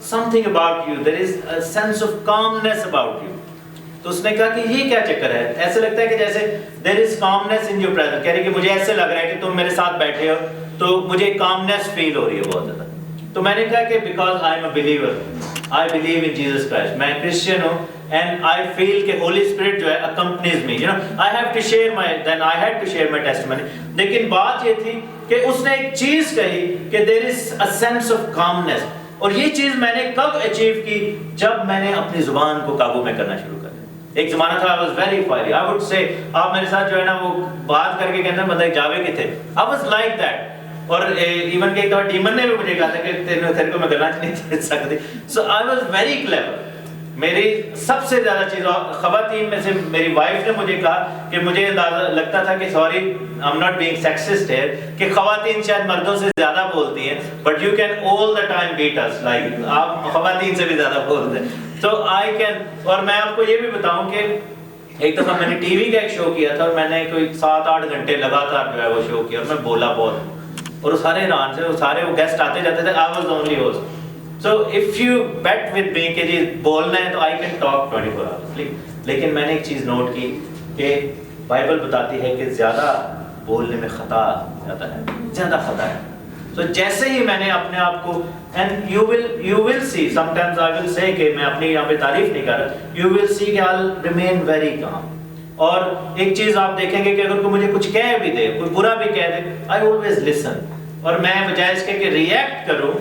something about you, there is a sense of calmness about you. تو اس نے کہا کہ یہ کیا چکر ہے، ایسے لگتا ہے کہ جیسے there is calmness in your presence، کہہ رہی کہ مجھے ایسے لگ رہا ہے کہ تم میرے ساتھ بیٹھے ہو تو مجھے calmness فیل ہو رہی ہے بہت زیادہ. تو میں نے کہا کہ because I am a believer, I believe in Jesus Christ، میں کرسچن ہوں and I feel کہ Holy Spirit جو ہے accompanies me, you know, I have to share my, then I had to share my testimony. لیکن بات یہ تھی کہ اس نے ایک چیز کہی کہ there is a sense of calmness، اور یہ چیز میں نے کب اچیو کی؟ جب میں نے اپنی زبان کو قابو میں کرنا شروع کر دیا. ایک زمانہ تھا I was very fiery, I would say آپ میرے ساتھ جو ہے نا وہ بات کر کے کہتے ہیں بندہ جاوے کے تھے، I was like that. اور ایون کہ ایک دفعہ ٹیمن نے بھی مجھے کہا تھا کہ تیرے کو میں گلا نہیں دے سکتی. So I was very clever. میری سب سے زیادہ چیز خواتین میں سے میری وائف نے مجھے کہا کہ مجھے اندازہ لگتا تھا کہ sorry I'm not being sexist here کہ خواتین شاید مردوں سے زیادہ بولتی ہیں but you can all the time beat us, like آپ خواتین سے بھی زیادہ بولتے ہیں. So I can، اور میں آپ کو یہ بھی بتاؤں کہ ایک دفعہ میں نے ٹی وی کا ایک شو کیا تھا اور میں نے کوئی 7-8 گھنٹے لگاتار جو ہے وہ شو کیا اور میں بولا بہت، اور وہ سارے حیران سے، وہ سارے وہ گیسٹ آتے جاتے تھے. I was the only host. So if you bet with me کہ جی بولنا ہے تو I can talk 24 hours. لیکن میں نے ایک چیز نوٹ کی کہ بائبل بتاتی ہے کہ زیادہ بولنے میں خطا زیادہ خطا ہے. So جیسے ہی میں نے اپنے آپ کو، and you will see sometimes I will say کہ میں اپنی یہاں پہ تعریف نہیں کر رہا، you will see کہ I'll remain very calm. اور ایک چیز آپ دیکھیں گے کہ اگر کوئی مجھے کچھ کہہ بھی دے، کوئی برا بھی کہہ دے، I always listen. اور میں بجائے اس کے کہ ریئیکٹ کروں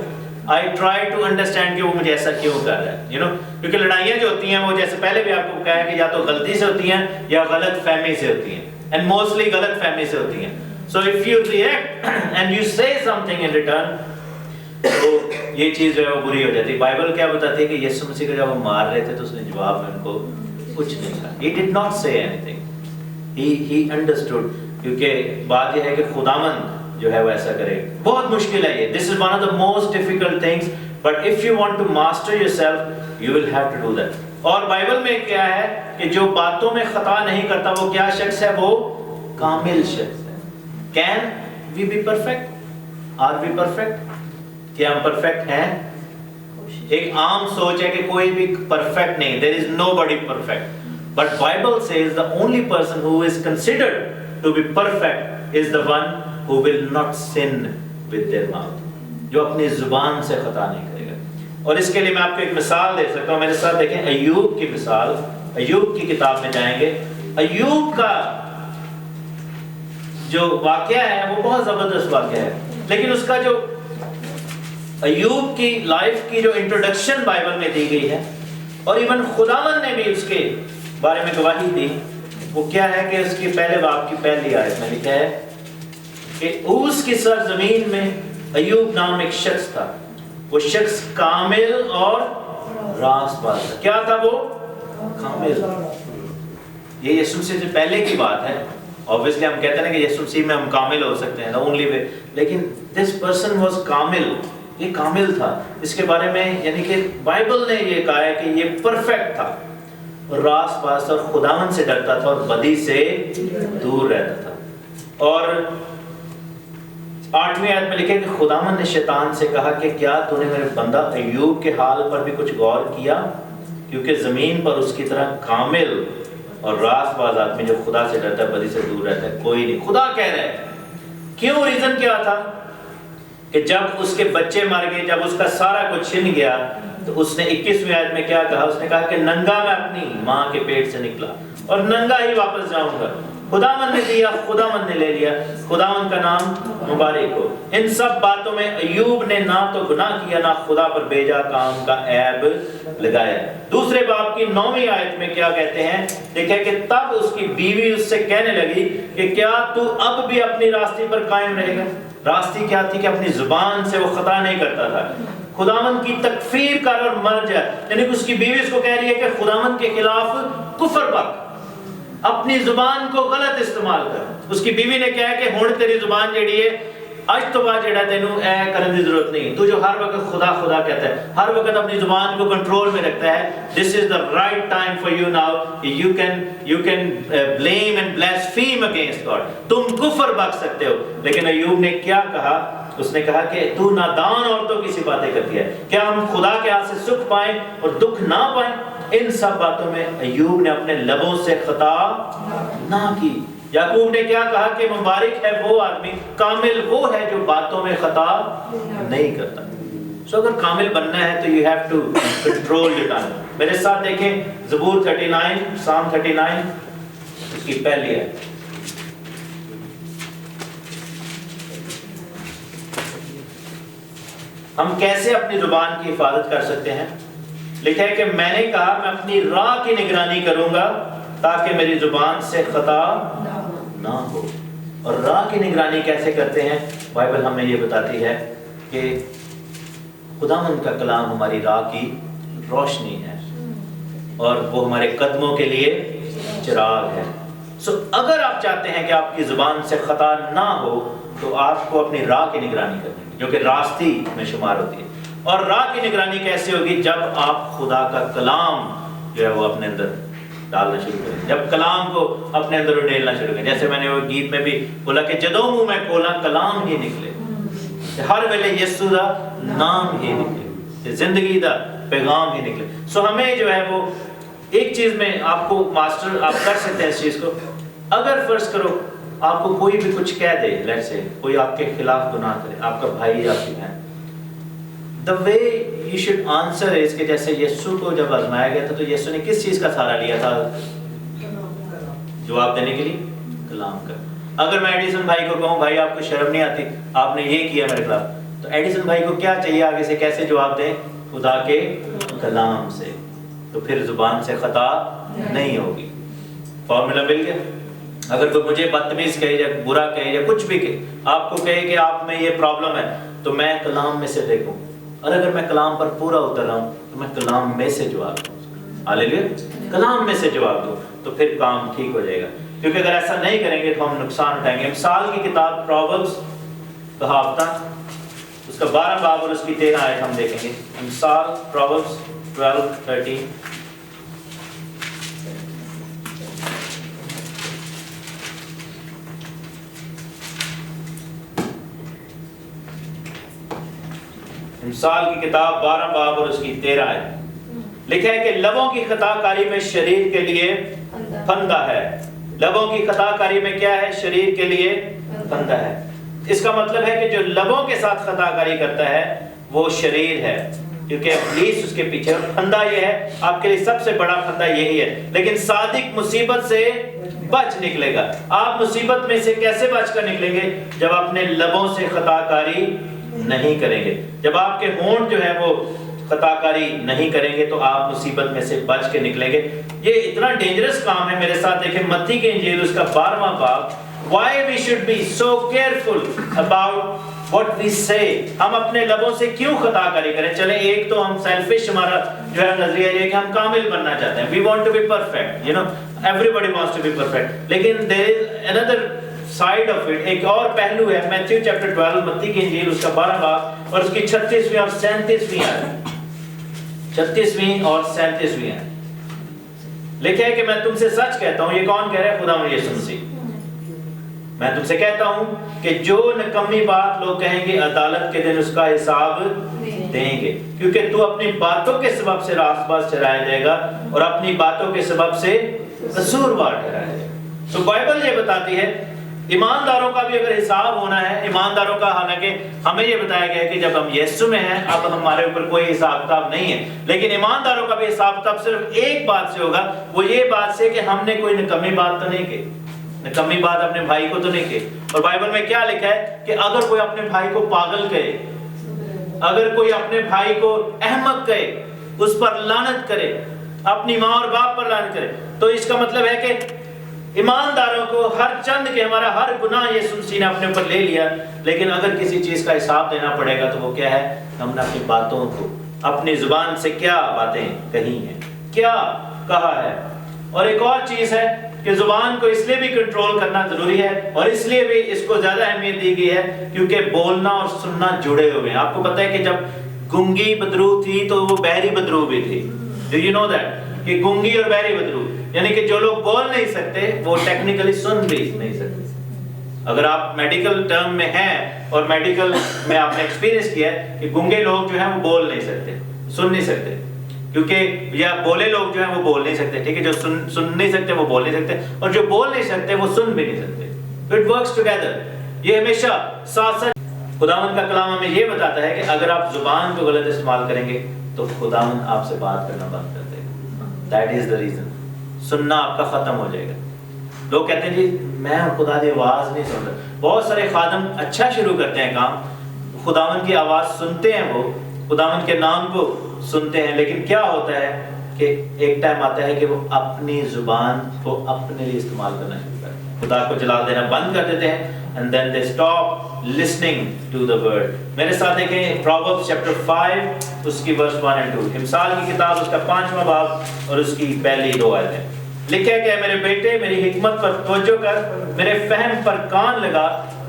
I try to understand کہ وہ مجھے ایسا کیوں کر رہا ہے، you know، کیونکہ لڑائیاں جو ہوتی ہیں وہ جیسے پہلے بھی آپ کو کہا ہے کہ یا تو غلطی سے ہوتی ہیں یا غلط فہمی سے ہوتی ہیں، and mostly غلط فہمی سے ہوتی ہیں. So if you react and you say something in return تو یہ چیز جو ہے وہ بری ہو جاتی ہے. بائبل کیا بتاتی ہے کہ یسوع مسیح کو جب وہ مار رہے تھے تو اس نے جواب میں ان کو کچھ نہیں کہا. He did not say anything. He understood. کیونکہ بات یہ ہے کہ خداوند جو ہے وہ ایسا کرے. بہت مشکل ہے یہ. This is one of the most difficult things. But if you want to master yourself, you will have to do that. اور بائبل میں کیا ہے کہ جو باتوں میں خطا نہیں کرتا وہ کیا شخص ہے؟ وہ کامل شخص ہے. Can we be perfect? Are we perfect? کیا ہم پرفیکٹ ہیں؟ ایک عام سوچ ہے کہ کوئی بھی پرفیکٹ نہیں. There is nobody perfect. But Bible says the only person who is considered to be perfect is the one who will not sin with their mouth. جو اپنی زبان سے خطا نہیں کرے گا. اور اس کے لیے میں آپ کو ایک مثال دے سکتا ہوں. میرے ساتھ دیکھیں ایوب کی مثال. ایوب کی کتاب میں جائیں گے. ایوب کا جو واقعہ ہے وہ بہت زبردست واقعہ ہے. لیکن اس کا جو ایوب کی لائف کی جو انٹروڈکشن بائبل میں دی گئی ہے، اور ایون خداوند نے بھی اس کے بارے میں گواہی دی، وہ کیا ہے کہ اس کی پہلے باب کی پہلی آیت میں لکھا ہے کہ اوس کی سرزمین میں ایوب نام ایک شخص تھا. وہ شخص کامل اور راست باز تھا. کیا تھا وہ؟ کامل. یہ یسوع مسیح سے پہلے کی بات ہے. obviously ہم کہتے ہیں کہ یسوع مسیح میں ہم کامل ہو سکتے ہیں، the only way. لیکن this person was کامل. یہ کامل تھا. اس کے بارے میں یعنی کہ بائبل نے یہ کہا ہے کہ یہ پرفیکٹ تھا اور راست باز تھا اور خداوند سے ڈرتا تھا اور بدی سے دور رہتا تھا. اور 8ویں آیت میں لکھے کہ خداوند نے شیطان سے کہا کہ کیا تو نے میرے بندہ ایوب کے حال پر بھی کچھ غور کیا؟ کیونکہ زمین پر اس کی طرح کامل اور راست باز آدمی جو خدا سے ڈرتا ہے بدی سے دور رہتا ہے کوئی نہیں. خدا کہہ رہا ہے. کیوں؟ ریزن کیا تھا کہ جب اس کے بچے مر گئے، جب اس کا سارا کچھ چھن گیا تو اس نے 21ویں آیت میں کیا کہا؟ اس نے کہا کہ ننگا میں اپنی ماں کے پیٹ سے نکلا اور ننگا ہی واپس جاؤں گا. خداوند نے دیا، خداوند نے لے لیا. خداوند کا نام مبارک ہو. ان سب باتوں میں ایوب نے نہ تو گناہ کیا نہ خدا پر بیجا کام کا عیب لگایا. دوسرے باب کی 9ویں آیت میں کیا کہتے ہیں؟ دیکھیں کہ تب اس کی بیوی اس سے کہنے لگی کہ کیا تو اب بھی اپنی راستے پر قائم رہے گا؟ راستی کیا تھی کہ اپنی زبان سے وہ خطا نہیں کرتا تھا. خداوند کی تکفیر کر اور مر جائے. یعنی کہ اس کی بیوی اس کو کہہ رہی ہے کہ خداوند کے خلاف کفر پک، اپنی زبان کو غلط استعمال کر. اس کی بیوی نے کہا کہ ہن تیری زبان جڑی ہے اج تو بعد جڑا تینوں اے کرنے کی ضرورت نہیں. تو جو ہر وقت خدا خدا کہتا ہے، ہر وقت اپنی زبان کو کنٹرول میں رکھتا ہے. This is the right time for you now. You can blame and blaspheme against God. تم کفر بک سکتے ہو. لیکن ایوب نے کیا کہا اس نے کہا کہ تو نادان عورتوں کی سی باتیں کرتی ہے، کیا ہم خدا کے ہاتھ سے سکھ پائیں اور دکھ نہ پائیں؟ ان سب باتوں میں ایوب نے اپنے لبوں سے خطا نہ کی۔ یعقوب نے کیا کہا کہ مبارک ہے وہ آدمی، کامل وہ ہے جو باتوں میں خطا نہیں کرتا۔ سو اگر کامل بننا ہے تو you have to control your tongue۔ میرے ساتھ دیکھیں زبور 39، Psalm 39 اس کی پہلی ہے۔ ہم کیسے اپنی زبان کی حفاظت کر سکتے ہیں؟ لکھا ہے کہ میں نے کہا میں اپنی راہ کی نگرانی کروں گا تاکہ میری زبان سے خطا نہ ہو۔ اور راہ کی نگرانی کیسے کرتے ہیں؟ بائبل ہمیں یہ بتاتی ہے کہ خداوند کا کلام ہماری راہ کی روشنی ہے اور وہ ہمارے قدموں کے لیے چراغ ہے۔ سو اگر آپ چاہتے ہیں کہ آپ کی زبان سے خطا نہ ہو تو آپ کو اپنی راہ کی نگرانی کرنی ہے، جو کہ راستی میں شمار ہوتی ہے۔ اور راہ کی نگرانی کیسے ہوگی؟ جب آپ خدا کا کلام جو ہے وہ اپنے اندر ڈالنا شروع کریں، جب کلام کو اپنے اندر اڈیلنا شروع کریں۔ جیسے میں نے وہ گیت میں بھی بولا کہ جدوں منہ میں کھولا کلام ہی نکلے، ہر ویلے یسوع دا نام ہی نکلے، زندگی دا پیغام ہی نکلے۔ سو ہمیں جو ہے وہ ایک چیز میں آپ کو ماسٹر آپ کر سکتے ہیں اس چیز کو۔ اگر فرض کرو آپ کو کوئی بھی کچھ کہہ دے، لیٹ سے کوئی آپ کے خلاف گناہ کرے، آپ کا بھائی یا آپ کی بہن، the way you should answer is کہ جیسے یسوع کو جب آزمایا گیا تھا تو یسوع نے کس چیز کا سہارا لیا تھا جواب دینے کے لیے؟ کلام کا۔ اگر میں ایڈیسن بھائی کو کہوں بھائی آپ کو شرم نہیں آتی، آپ نے یہ کیا میرے خلاف، تو ایڈیسن بھائی کو کیا چاہیے آگے سے کیسے جواب دیں؟ خدا کے کلام سے۔ تو پھر زبان سے خطا نہیں ہوگی۔ فارمولا مل گیا؟ اگر کوئی مجھے بدتمیز کہے یا برا کہے یا کچھ بھی کہے، آپ کو کہے کہ آپ میں یہ پرابلم ہے، تو میں کلام میں سے دیکھوں، اور اگر میں کلام پر پورا اتر رہا ہوں تو میں کلام میں سے جواب دوں، ہاللیلویا، کلام میں سے جواب دوں، تو پھر کام ٹھیک ہو جائے گا۔ کیونکہ اگر ایسا نہیں کریں گے تو ہم نقصان اٹھائیں گے۔ مثال کی کتاب پرووربس کہاوتاں اس کا 12 باب اور اس کی 13 آیت ہم دیکھیں گے۔ مثال پرووربس 12:13۔ مثال کی کتاب 12 باب اور اس کی 13 ہے۔ لکھا ہے کہ لبوں کی خطا کاری میں شریر کے لیے پھندہ ہے۔ لبوں کی خطا کاری میں کیا ہے؟ شریر کے لیے پھندہ ہے۔ اس کا مطلب ہے کہ جو لبوں کے ساتھ خطا کاری کرتا ہے وہ شریر ہے، کیونکہ ابلیس اس کے پیچھے۔ پھندہ یہ ہے، آپ کے لیے سب سے بڑا پھندہ یہی ہے۔ لیکن صادق مصیبت سے بچ نکلے گا۔ آپ مصیبت میں سے کیسے بچ کر نکلیں گے؟ جب اپنے لبوں سے خطا کاری نہیں کریں گے، جب آپ کے ہونٹ جو ہے وہ خطا کاری نہیں کریں گے تو آپ مصیبت میں سے بچ کے نکلیں گے۔ یہ اتنا ڈینجرس کام ہے۔ میرے ساتھ دیکھیں متی کی انجیل اس کا 12واں باب۔ Why we should be so careful about what we say۔ ہم اپنے لبوں سے کیوں خطا کاری کریں؟ چلیں ایک تو ہم سیلفش، ہمارا جو ہے نظریہ یہ کہ ہم کامل بننا چاہتے ہیں۔ We want to be perfect, you know, everybody wants to be perfect۔ لیکن there is another side of it، ایک اور پہلو ہے۔ میتھیو چیپٹر 12 متی کی انجیل اس کا 12 باب اور اس کی 36ویں اور 37ویں آیت، 36ویں اور 37ویں آیت لکھا ہے کہ میں تم سے سچ کہتا ہوں۔ یہ کون کہہ رہا ہے؟ خدا یسوع مسیح۔ میں تم سے کہتا ہوں کہ جو نکمی بات لوگ کہیں گے عدالت کے دن اس کا حساب دیں گے، کیونکہ تو اپنی باتوں کے سبب سے راست باز ٹھہرایا جائے گا اور اپنی باتوں کے سبب سے قصوروار ٹھہرایا جائے گا۔ تو بائبل یہ بتاتی ہے ایمانداروں کا بھی اگر حساب ہونا ہے، ایمانداروں کا، حالانکہ ہمیں یہ بتایا گیا ہے کہ جب ہم یسوع میں ہیں اب ہمارے اوپر کوئی حساب کتاب نہیں ہے، لیکن ایمانداروں کا بھی حساب کتاب صرف ایک بات سے ہوگا، وہ یہ بات سے کہ ہم نے کوئی نکمی بات تو نہیں کی، نکمی بات اپنے بھائی کو تو نہیں کی۔ اور بائبل میں کیا لکھا ہے کہ اگر کوئی اپنے بھائی کو پاگل کہے، اگر کوئی اپنے بھائی کو احمق کہے، اس پر لعنت کرے، اپنی ماں اور باپ پر لعنت کرے، تو اس کا مطلب ہے کہ ایمانداروں کو ہر چند کے ہمارا ہر گناہ یسوع مسیح نے اپنے اوپر لے لیا، لیکن اگر کسی چیز کا حساب دینا پڑے گا تو وہ کیا ہے؟ ہم نے اپنی باتوں کو، اپنی زبان سے کیا باتیں کہی ہیں، کیا کہا ہے۔ اور ایک اور چیز ہے کہ زبان کو اس لیے بھی کنٹرول کرنا ضروری ہے اور اس لیے بھی اس کو زیادہ اہمیت دی گئی ہے کیونکہ بولنا اور سننا جڑے ہوئے ہیں۔ آپ کو پتہ ہے کہ جب گنگی بدرو تھی تو وہ بہری بدرو بھی تھی۔ Do you know that؟ کہ گنگی اور بہری بدرو، یعنی کہ جو لوگ بول نہیں سکتے وہ ٹیکنیکلی سن بھی نہیں سکتے۔ اگر آپ میڈیکل ٹرم میں ہیں اور میڈیکل میں آپ نے ایکسپیرینس کیا ہے کہ گنگے لوگ جو ہیں وہ بول نہیں سکتے، سن نہیں سکتے، کیونکہ یا بولے لوگ جو ہیں وہ بول نہیں سکتے، ٹھیک ہے، جو سن نہیں سکتے وہ بول نہیں سکتے، اور جو بول نہیں سکتے وہ سن بھی نہیں سکتے. It works together. یہ ہمیشہ ساتھ ساتھ. خداوند کا کلام ہمیں یہ بتاتا ہے کہ اگر آپ زبان کو غلط استعمال کریں گے تو خداوند آپ سے بات کرنا بند کر دے گا. That is the reason. سننا آپ کا ختم ہو جائے گا. لوگ کہتے ہیں جی میں خدا کی آواز نہیں سن رہا. بہت سارے خادم اچھا شروع کرتے ہیں کام، خداوند کی آواز سنتے ہیں، وہ خداوند کے نام کو سنتے ہیں، لیکن کیا ہوتا ہے کہ ایک ٹائم آتا ہے کہ وہ اپنی زبان کو اپنے لیے استعمال کرنا شروع کرتے ہیں، خدا کو جلا دینا بند کر دیتے ہیں. And then they stop listening to the word. میرے ساتھ دیکھیں Proverbs chapter 5 اس کی verse 1 and 2. امثال کی کتاب اس کا 5واں باب اور اس کی پہلی 2 آیتیں. لکھا ہے کہ میرے بیٹے میری حکمت پر توجہ کر، میرے فہم پر کان لگا،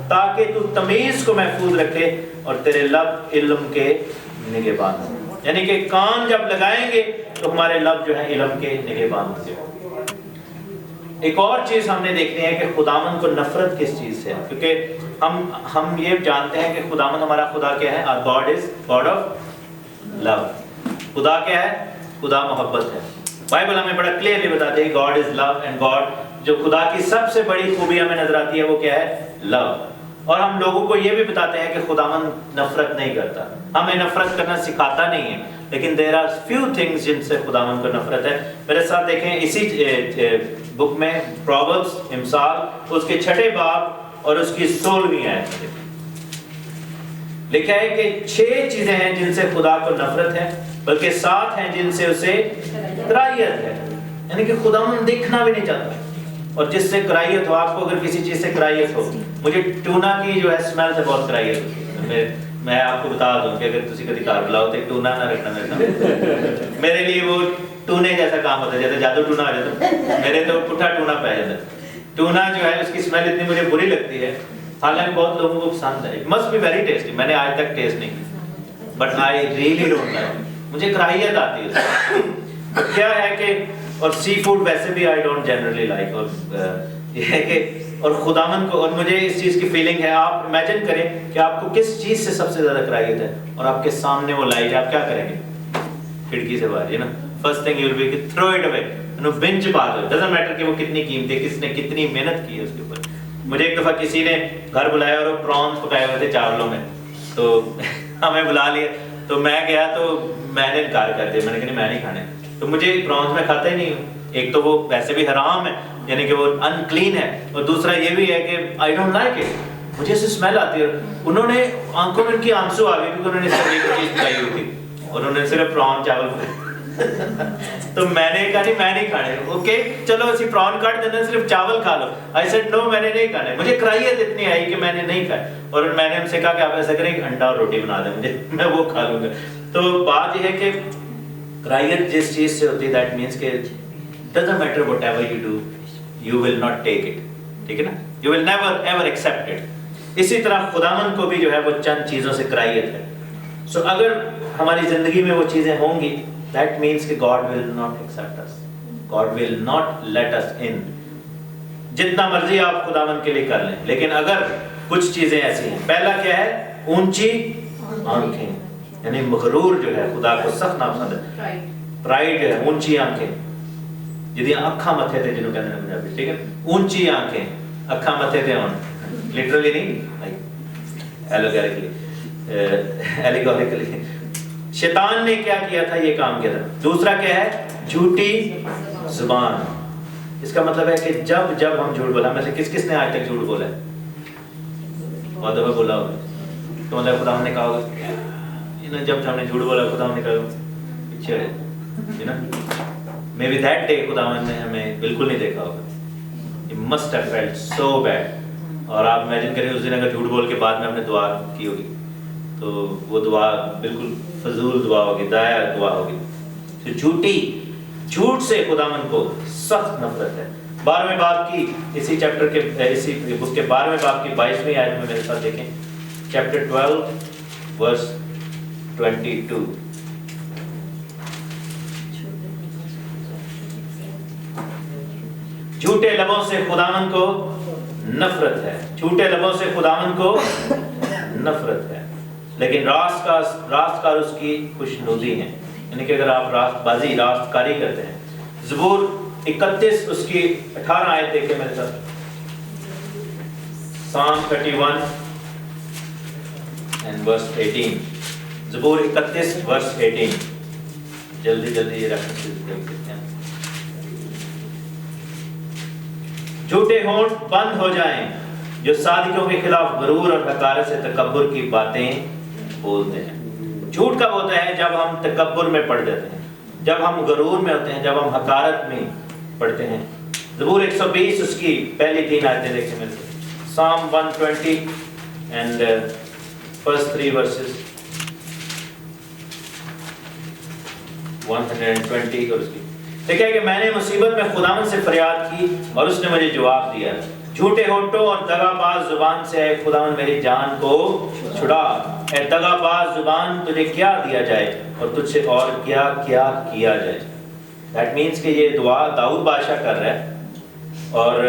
تاکہ تو تمیز کو محفوظ رکھے اور تیرے لب علم کے نگہبان ہوں. یعنی کہ کان جب لگائیں گے تو ہمارے لب جو ہے علم کے نگہبان ہوں گے. ایک اور چیز ہم نے دیکھنی ہے کہ خداوند کو نفرت کس چیز سے ہے، کیونکہ ہم یہ جانتے ہیں کہ خداوند ہمارا خدا کیا ہے. Our God is God of love. خدا کیا ہے؟ خدا محبت ہے. بائبل ہمیں بڑا کلیئرلی بتاتے ہیں God is love and God جو خدا کی سب سے بڑی خوبی ہمیں نظر آتی ہے وہ کیا ہے؟ لو. اور ہم لوگوں کو یہ بھی بتاتے ہیں کہ خداوند نفرت نہیں کرتا، ہمیں نفرت کرنا سکھاتا نہیں ہے، لیکن there are few things جن سے خداوند کو نفرت ہے. میرے ساتھ دیکھیں اسی بک میں پرووربس امثال اس کے 6 باب اور اس کی 16ویں آیت میں لکھا ہے کہ 6 چیزیں ہیں جن سے خدا کو نفرت ہے، بلکہ 7 ہیں جن سے اسے کراہیت ہے. یعنی کہ خداوند دیکھنا بھی نہیں چاہتا. اور جس سے کراہیت ہو، آپ کو اگر کسی چیز سے کراہیت ہو، مجھے ٹونا کی جو ہے اسمیل سے بہت کراہیت ہوتی ہے. میں آپ کو بتا دوں کہ اگر تسی کبھی گھر بلاؤ تو ٹونا نہ رکھنا میرے لیے وہ ٹونے جیسا کام ہوتا ہے، جیسے جادو ٹونا ہو جاتا ہے. میرے تو پٹھا ٹونا پہ جاتا ہے. ٹونا جو ہے اس کی اسمیل اتنی مجھے بری لگتی ہے، حالانکہ بہت لوگوں کو پسند ہے. Must be very tasty. میں نے آج تک ٹیسٹ نہیں کی، but I really don't like. مجھے کراہیت آتی ہے. کیا ہے کہ اور سی فوڈ ویسے بھی آئی ڈونٹ جنرلی لائک. اور یہ ہے کہ اور خداوند کو، اور مجھے اس چیز کی فیلنگ ہے، آپ امیجن کریں کہ آپ کو کس چیز سے سب سے زیادہ کراہیت ہے اور آپ کے سامنے وہ لائٹ ہے، آپ کیا کریں گے؟ کھڑکی سے باہر، نا first thing you will be throw it away. بنچ پا دو. ڈزنٹ میٹر کہ وہ کتنی قیمتی ہے، کس نے کتنی محنت کی ہے اس کے اوپر. مجھے ایک دفعہ کسی نے گھر بلایا اور وہ پرانس پکائے ہوئے تھے چاولوں میں، تو ہمیں بلا لیا. تو میں گیا تو میں نے انکار کر دیا. میں نے کہا نہیں میں نہیں کھانے. تو مجھے پرانس میں کھاتا ہی نہیں ہوں. ایک تو وہ ویسے بھی حرام ہے، یعنی کہ وہ ان کلین ہے، اور دوسرا یہ بھی ہے کہ آئی ڈونٹ لائک اٹ. مجھے اس سے اسمیل آتی ہے. انہوں نے آنکھوں میں ان کی آنسو آ گئے کیونکہ انہوں نے صرف ایک چیز پکائی ہوئی تھی اور انہوں نے صرف پران چاول پکائے. تو میں نے کہا نہیں میں نہیں کھانے. اوکے چلو اسی پران کاٹ دینا، صرف چاول کھا لو. آئی سیڈ نو میں نے نہیں کھانے. مجھے کراہیت اتنی آئی کہ میں نے نہیں کھایا. اور میں نے ان سے کہا کہ آپ ایسا کریں کہ انڈا اور روٹی بنا دیں مجھے، میں وہ کھا لوں گا. تو بات یہ ہے کہ کراہیت جس چیز سے ہوتی ہے دیٹ مینس کہ doesn't matter whatever you do you will not take it. ٹھیک ہے نا؟ you will never ever accept it. اسی طرح خداوند کو بھی جو ہے وہ چند چیزوں سے کراہیت ہے. سو اگر ہماری زندگی میں وہ چیزیں ہوں گی that means کہ God will not accept us. God will not let us in. جتنا مرضی آپ خداوند کے لیے کر لیں، لیکن اگر کچھ چیزیں ایسی ہیں. پہلا کیا ہے؟ اونچی آنکھیں. یعنی مغرور جو ہے خدا کو سخت ناپسند ہے. پرائڈ جو ہے، اونچی آنکھیں. جدی اکھاں متھے تے جنوں کہندے نے پنجابی، ٹھیک ہے؟ اونچی آنکھیں، اکھاں متھے تے ہون. لٹرلی نہیں، ایلیگوریکلی. شیطان نے کیا کیا تھا؟ یہ کام کیا تھا. دوسرا کیا ہے؟ جھوٹی زبان. اس کا مطلب ہے کہ جب ہم جھوٹ بولا، میں سے کس نے آج تک جھوٹ بولا ہے؟ بہت دفعہ بولا ہوگا. تو مطلب خدا نے کہا ہوگا جب ہم نے جھوٹ بولا خدا نے کہا پیچھے ہے نا. مے بی دیٹ ڈے خداوند نے ہمیں بالکل نہیں دیکھا ہوگا. He must have felt so bad. اور آپ امیجن کریں اس دن اگر جھوٹ بول کے بعد میں ہم نے دعا کی ہوگی تو وہ دعا بالکل فضول دعا ہوگی، ضائع دعا ہوگی. تو جھوٹ سے خداوند کو سخت نفرت ہے. 12ویں باب کی اسی چیپٹر کے اسی بک کے 12ویں باب کی 22ویں آیت میں میرے ساتھ دیکھیں. چیپٹر 12 ورس 22. جھوٹے لبوں سے خداوند کو نفرت ہے. جھوٹے لبوں سے خداوند کو نفرت ہے، لیکن راست کار اس کی خوشنودی ہیں، یعنی کہ اگر آپ راست کاری کرتے ہیں۔ زبور 31 اس کی 18 آیت دیکھیں میرے ساتھ، Psalm 31 and verse 18، زبور 31 verse 18، جلدی یہ ریفرنس دیکھ سکتے ہیں۔ جھوٹے ہونٹ بند ہو جائیں جو صادقوں کے خلاف غرور اور حقارت سے تکبر کی باتیں بولتے ہیں۔ جھوٹ کب ہوتا ہے؟ جب ہم تکبر میں پڑ جاتے ہیں، جب ہم غرور میں ہوتے ہیں، جب ہم حقارت میں پڑھتے ہیں۔ زبور 120 اس کی پہلی 3 آیتیں دیکھیں میرے سے، Psalm 120 and first 3 verses، 120 اور اس کی دیکھیں کہ میں نے مصیبت میں خداوند سے فریاد کی اور اس نے مجھے جواب دیا۔ جھوٹے ہونٹوں اور دغا باز زبان سے اے خداوند میری جان کو چھڑا۔ اے دغا باز زبان تجھے کیا دیا جائے اور تجھ سے اور کیا کیا جائے۔ دیٹ مینس کہ یہ دعا داؤد بادشاہ کر رہا ہے، اور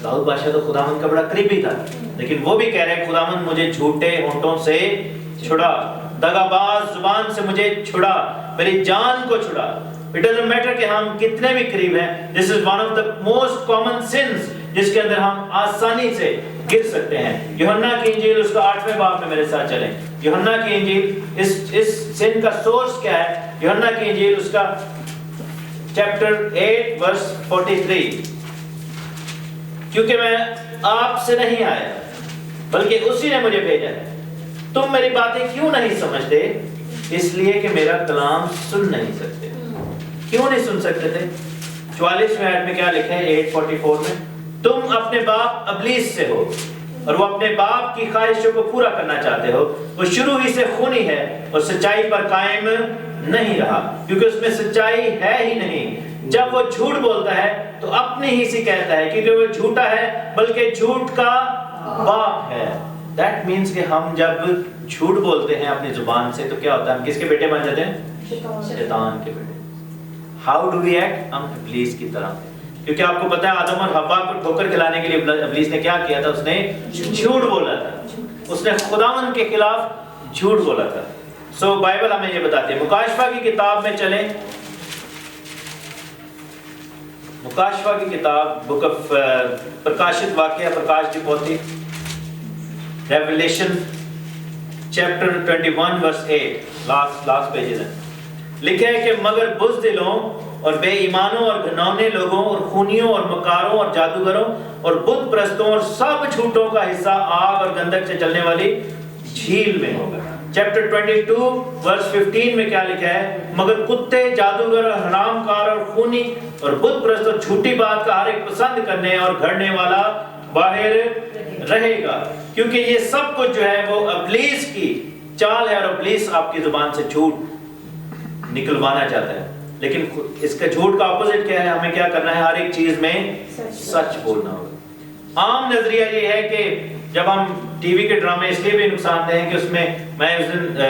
داؤد بادشاہ تو خداوند کا بڑا قریبی تھا، لیکن وہ بھی کہہ رہے ہیں خداوند مجھے جھوٹے ہونٹوں سے چھڑا، دغا باز زبان سے مجھے چھڑا، میری جان کو چھڑا۔ It doesn't matter کہ ہم کتنے بھی قریب ہیں، this is one of the most common sins جس کے اندر ہم آسانی سے گر سکتے ہیں۔ یوحنا کی انجیل اس کا 8ویں باب میں میرے ساتھ چلیں۔ یوحنا کی انجیل اس سن کا سورس کیا ہے؟ یوحنا کی انجیل اس کا چیپٹر 8 verse 43، کیونکہ میں آپ سے نہیں آیا بلکہ اسی نے مجھے بھیجا ہے، تم میری باتیں کیوں نہیں سمجھتے؟ اس لیے کہ میرا کلام سن نہیں سکتے۔ کیوں نہیں سن سکتے تھے؟ 44ویں آیت میں کیا لکھا ہے 8:44 میں؟ تم اپنے باپ ابلیس سے ہو اور وہ اپنے باپ کی خواہشوں کو پورا کرنا چاہتے ہو، وہ شروع ہی سے خونی ہے اور سچائی پر قائم نہیں رہا، کیونکہ اس میں سچائی ہے ہی نہیں۔ جب وہ جھوٹ بولتا ہے تو اپنی ہی سے کہتا ہے، کیونکہ وہ جھوٹا ہے بلکہ جھوٹ کا باپ ہے۔ That means کہ ہم جب جھوٹ بولتے ہیں اپنی زبان سے تو کیا ہوتا ہے؟ ہم کس کے بیٹے بن جاتے ہیں؟ شیطان کے بیٹے۔ How do we act؟ ہم ابلیس کی طرح، کیونکہ آپ کو پتا ہے آدم اور حوا کو ٹھوکر کھلانے کے لیے ابلیس نے کیا کیا تھا؟ اس نے جھوٹ بولا تھا، اس نے خداوند کے خلاف جھوٹ بولا تھا۔ سو بائبل ہمیں یہ بتاتی ہے۔ مکاشفہ کی کتاب میں چلیں، مکاشفہ کی کتاب، بک آف پرکاشت واقعہ، پرکاش کی پوتھی، revelation chapter 21 verse 8، last pages ہے، لکھا ہے کہ مگر بزدلوں اور بے ایمانوں اور گھنونے لوگوں اور خونیوں اور مکاروں اور جادوگروں اور بت پرستوں اور سب جھوٹوں کا حصہ آگ اور گندک سے چلنے والی جھیل میں ہوگا۔ چیپٹر 22 verse 15 میں کیا لکھا ہے؟ مگر کتے، جادوگر اور حرام کار اور خونی اور بت پرست اور جھوٹی بات کا ہر ایک پسند کرنے اور گھڑنے والا باہر رہے گا، کیونکہ یہ سب کچھ جو ہے وہ ابلیس کی چال ہے، اور ابلیس آپ کی زبان سے جھوٹ نکلوانا چاہتا ہے۔ لیکن اس کا جھوٹ کا اپوزٹ کیا ہے؟ ہمیں کیا کرنا ہے؟ ہر ایک چیز میں سچ بولنا ہوگا۔ عام نظریہ یہ ہے کہ جب ہم ٹی وی کے ڈرامے اس لیے بھی نقصان دہ ہیں کہ اس میں اس دن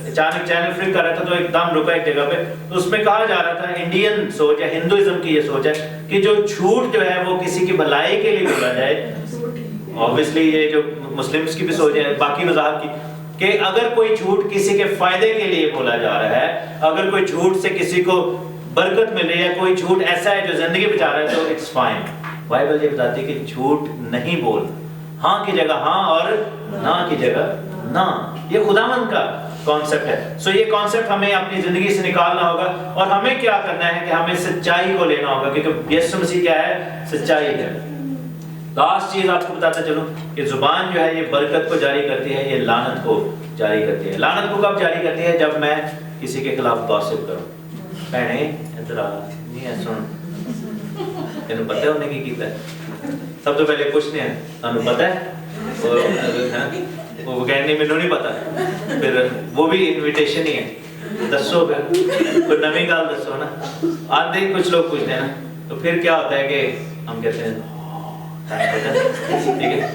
اچانک چینل فلپ کر رہا تھا تو ایک دم رکا ایک جگہ پہ، تو اس میں کہا جا رہا تھا، انڈین سوچ ہے، ہندوازم کی یہ سوچ ہے کہ جو جھوٹ جو ہے وہ کسی کی بھلائی کے لیے بولا جائے۔ obviously یہ جو مسلمز کی بھی سوچ ہے، باقی مذاہب کی، کہ اگر کوئی جھوٹ کسی کے فائدے کے لیے بولا جا رہا ہے، اگر کوئی جھوٹ سے کسی کو برکت مل رہی ہے، کوئی جھوٹ ایسا ہے جو زندگی بچا رہا ہے، تو اٹس فائن۔ بائبل یہ بتاتی ہے کہ جھوٹ نہیں بول، ہاں کی جگہ ہاں اور نہ کی جگہ نہ۔ یہ خداوند کا کانسیپٹ ہے۔ سو یہ کانسیپٹ ہمیں اپنی زندگی سے نکالنا ہوگا، اور ہمیں کیا کرنا ہے کہ ہمیں سچائی کو لینا ہوگا، کیونکہ یسوع مسیح کیا ہے؟ سچائی ہے۔ لاسٹ چیز آپ کو بتاتا چلوں کہ زبان جو ہے یہ برکت کو جاری کرتی ہے، یہ لعنت کو جاری کرتی ہے۔ لعنت کو کب جاری کرتی ہے؟ جب میں کسی کے خلاف گوسپ کروں۔ بہنیں ادھر آ، نہیں ہے سن، تینوں پتہ ہے انہیں کی کیتا ہے؟ سب تو پہلے پوچھنے ہیں تانوں پتہ ہے؟ وہ کہنے نہیں مینوں نہیں پتہ، پھر وہ بھی انویٹیشن ہی ہے، دسو پھر کوئی نویں گل دسو نا۔ آدھے کچھ لوگ پوچھتے ہیں نا، تو پھر کیا ہوتا ہے کہ ہم کہتے ہیں ٹھیک ہے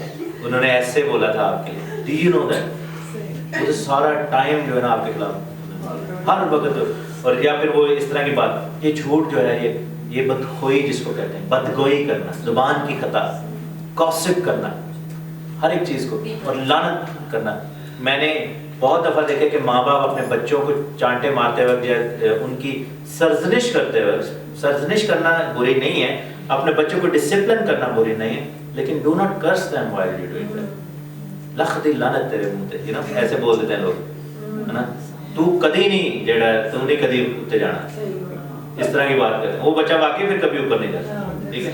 انہوں نے ایسے بولا تھا آپ کے لیے، ڈو یو نو دیٹ؟ وہ سارا ٹائم جو ہے نا آپ کے خلاف ہر وقت، اور یا پھر وہ اس طرح کی بات، یہ جھوٹ جو ہے یہ بدخوئی جس کو کہتے ہیں، بدگوئی کرنا، زبان کی خطا، گوسپ کرنا ہر ایک چیز کو، اور لعنت کرنا۔ میں نے بہت دفعہ دیکھا کہ ماں باپ اپنے بچوں کو چانٹے مارتے وقت یا ان کی سرزنش کرتے وقت، سرزنش کرنا بری نہیں ہے، اپنے بچوں کو ڈسپلن کرنا بری نہیں ہے، لیکن do not curse them while you doing that. لکھ دی لعنت تیرے منہ تے، یو نو ایسے بول دیتے ہیں لوگ، ہے نا، تو کدی نہیں جڑا تو نہیں کدی اوتے جانا، اس طرح کی بات کرتے ہیں. وہ بچہ واقعی پھر کبھی اوپر نہیں جاتا. ٹھیک ہے،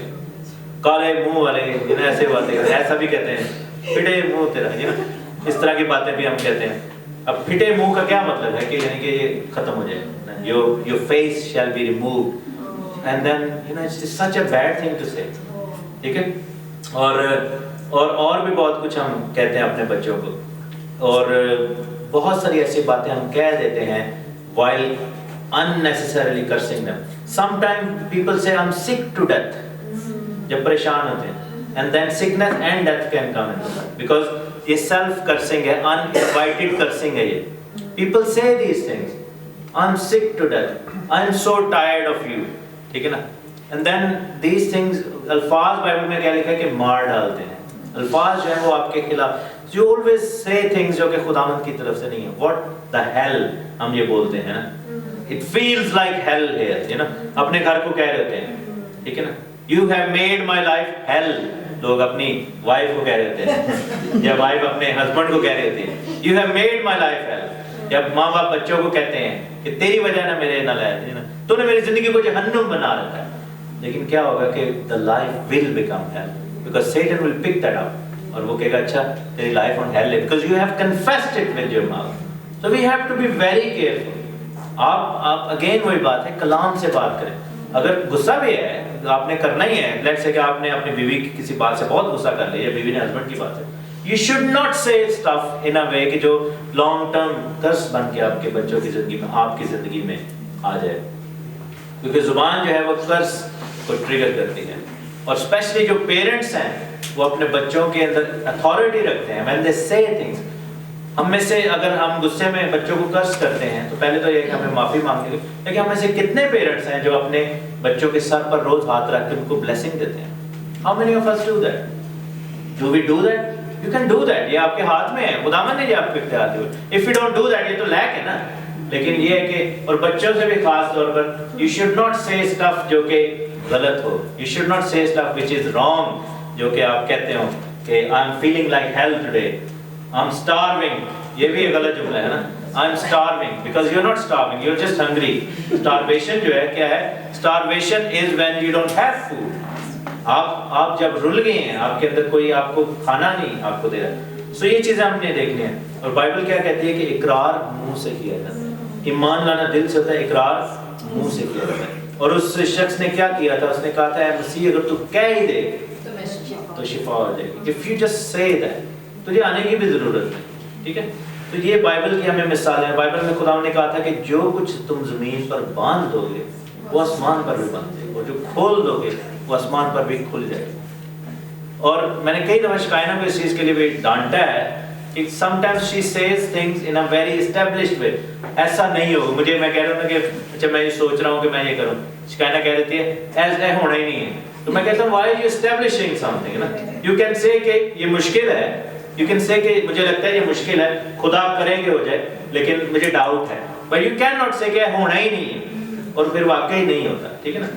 کالے منہ والے ایسے باتیں کرتے ہیں، ایسا بھی کہتے ہیں پھٹے منہ تیرا، ہے نا، اس طرح کی باتیں بھی ہم کہتے ہیں. اب پھٹے منہ کا کیا مطلب ہے کہ یعنی کہ یہ ختم ہو جائے، your face shall be removed, and then you know it's such a bad thing to say. ٹھیک ہے، اور بھی بہت کچھ ہم کہتے ہیں اپنے بچوں کو، اور بہت ساری ایسی باتیں ہم کہہ دیتے ہیں while unnecessarily cursing them. Sometimes people say I'm sick to death جب پریشان ہوتے ہیں، and then sickness and death can come into that because یہ self cursing ہے، uninvited cursing ہے. یہ people say these things, I'm sick to death, I'm so tired of you. ٹھیک ہے نا، and then these things الفاظ Bible میں کیا لکھا ہے کہ مار ڈالتے ہیں. الفاظ جو ہیں وہ آپ کے خلاف، you always say things جو کہ خداوند کی طرف سے نہیں ہے. what the hell ہم یہ بولتے ہیں نا، it feels like hell here، you know، اپنے گھر کو کہہ رہے ہوتے ہیں. ٹھیک ہے نا، you have made my life hell، لوگ اپنی وائف کو کہہ رہے ہوتے ہیں یا وائف اپنے ہسبینڈ کو کہہ رہے ہوتے ہیں you have made my life hell. یا ماں باپ بچوں کو کہتے ہیں کہ تیری وجہ نہ میرے نہ لائے، تو نے میری زندگی کو جہنم بنا رکھا ہے. لیکن کیا ہوگا کہ the life will become hell because Satan will pick that up، اور وہ کہے گا اچھا تیری لائف on hell ہے because you have confessed it with your mouth. So we have to be very careful. آپ اگین وہی بات ہے، کلام سے بات کریں. اگر غصہ بھی ہے آپ نے کرنا ہی ہے، لیٹس سے کہ آپ نے اپنی بیوی کی کسی بات سے بہت غصہ کر لیا، یا بیوی نے ہسبینڈ کی بات سے، you should not say stuff in a way کہ جو لانگ ٹرم کرس بن کے آپ کے بچوں کی زندگی میں، آپ کی زندگی میں آ جائے. کیونکہ زبان جو ہے وہ کرس کو ٹریگر کرتی ہے، اور اسپیشلی جو پیرنٹس ہیں وہ اپنے بچوں کے اندر اتھارٹی رکھتے ہیں. when they say things، ہم میں سے اگر ہم غصے میں بچوں کو کرس کرتے ہیں تو پہلے تو یہ کہ ہمیں معافی مانگیں گے، لیکن ہم میں سے کتنے پیرنٹس ہیں جو اپنے بچوں کے سر پر روز ہاتھ رکھ کے ان کو بلیسنگ دیتے ہیں؟ How many of us do that? Do we do that? You can do that. یہ آپ کے ہاتھ میں ہے، خداوند نے یہ آپ کو اختیار دیا. If you don't do that، یہ تو لیک ہے نا. لیکن یہ ہے کہ، اور بچوں سے بھی خاص طور پر you should not say stuff جو کہ غلط ہو. You should not say stuff which is wrong، جو کہ آپ کہتے ہو کہ I'm feeling like hell today، I'm starving. یہ بھی ایک غلط جملہ ہے نا. I'm starving because you're not starving, you're just hungry. Starvation جو ہے کیا ہے؟ Starvation is when you don't have food. آپ جب رل گئے ہیں، آپ کے اندر کوئی آپ کو کھانا نہیں آپ کو دے رہا ہے. سو یہ چیزیں ہم نے دیکھنی ہیں. اور بائبل کیا کہتی ہے کہ اقرار منہ سے کیا جاتا ہے. ایمان لانا دل سے ہوتا ہے، اقرار منہ سے کیا جاتا ہے. اور اس شخص نے کیا کیا تھا؟ اس نے کہا تھا اے مسیح اگر تو کہہ ہی دے تو شفا ہو جائے گی. If you just say that، تجھے آنے کی بھی ضرورت ہے. ٹھیک ہے، تو یہ بائبل کی ہمیں مثال ہے. بائبل میں خدا نے کہا تھا کہ جو کچھ تم زمین پر باندھ دو گے وہ آسمان پر بھی باندھ دے، اور جو کھول دو گے وہ آسمان پر بھی کھل جائے گا. اور میں نے کئی دفعہ شکائنہ کو اس چیز کے لیے بھی ڈانٹا ہے کہ sometimes she says things in a very established way. ایسا نہیں ہو، مجھے میں کہہ رہا ہوں کہ اچھا میں یہ سوچ رہا ہوں کہ میں یہ کروں، شکائنہ کہہ دیتی ہے ایسا ہونا ہی نہیں ہے. تو میں کہتا ہوں why are you establishing something؟ نا، you can say کہ یہ مشکل ہے، you can say کہ مجھے لگتا ہے یہ مشکل ہے، خدا کریں گے ہو جائے لیکن مجھے ڈاؤٹ ہے. but you cannot say کہ ہونا ہی نہیں ہے اور پھر واقعی نہیں ہوتا. ٹھیک ہے نا،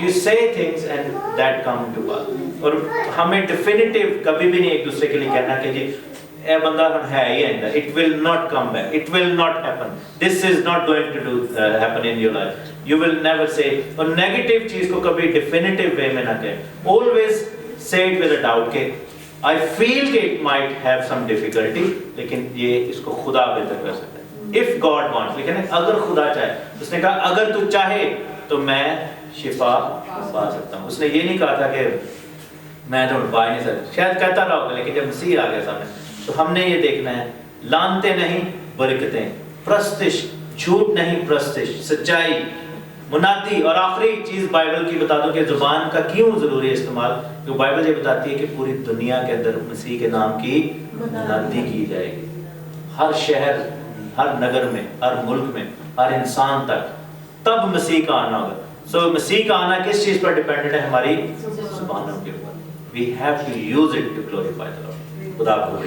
you say things and that come to pass. اور ہمیں definitive کبھی بھی نہیں ایک دوسرے کے لیے کہنا کہ جی اے بندہ ہے ہی آئندہ. It will not come back, it will not happen, this is not going to happen in your life. You will never say. اور نیگیٹو چیز کو کبھی definitive way میں نہ کہیں. Always say it with a doubt کہ I feel کہ it might have some difficulty، لیکن یہ اس کو خدا بہتر کر سکتا ہے. If God wants، لیکن اگر خدا چاہے، اس نے کہا اگر تو چاہے تو میں شفا پا سکتا ہوں. اس نے یہ نہیں کہا تھا کہ میں تو پا نہیں سکتا، شاید کہتا رہا ہوگا، لیکن جب مسیح آ گیا سامنے تو ہم نے یہ دیکھنا ہے لانتے نہیں برکتیں، پرستش جھوٹ نہیں، پرستش سچائی، منادی. اور آخری چیز بائبل کی بتا دوں کہ زبان کا کیوں ضروری ہے استعمال، کیونکہ بائبل یہ بتاتی ہے کہ پوری دنیا کے اندر مسیح کے نام کی منادی کی جائے گی. ہر شہر، ہر نگر میں، ہر ملک میں، ہر انسان تک، تب مسیح کا آنا ہوگا. سو مسیح کا آنا کس چیز پر ڈیپینڈنٹ ہے؟ ہماری زبانوں کے اوپر. We have to use it to glorify the Lord. خدا کو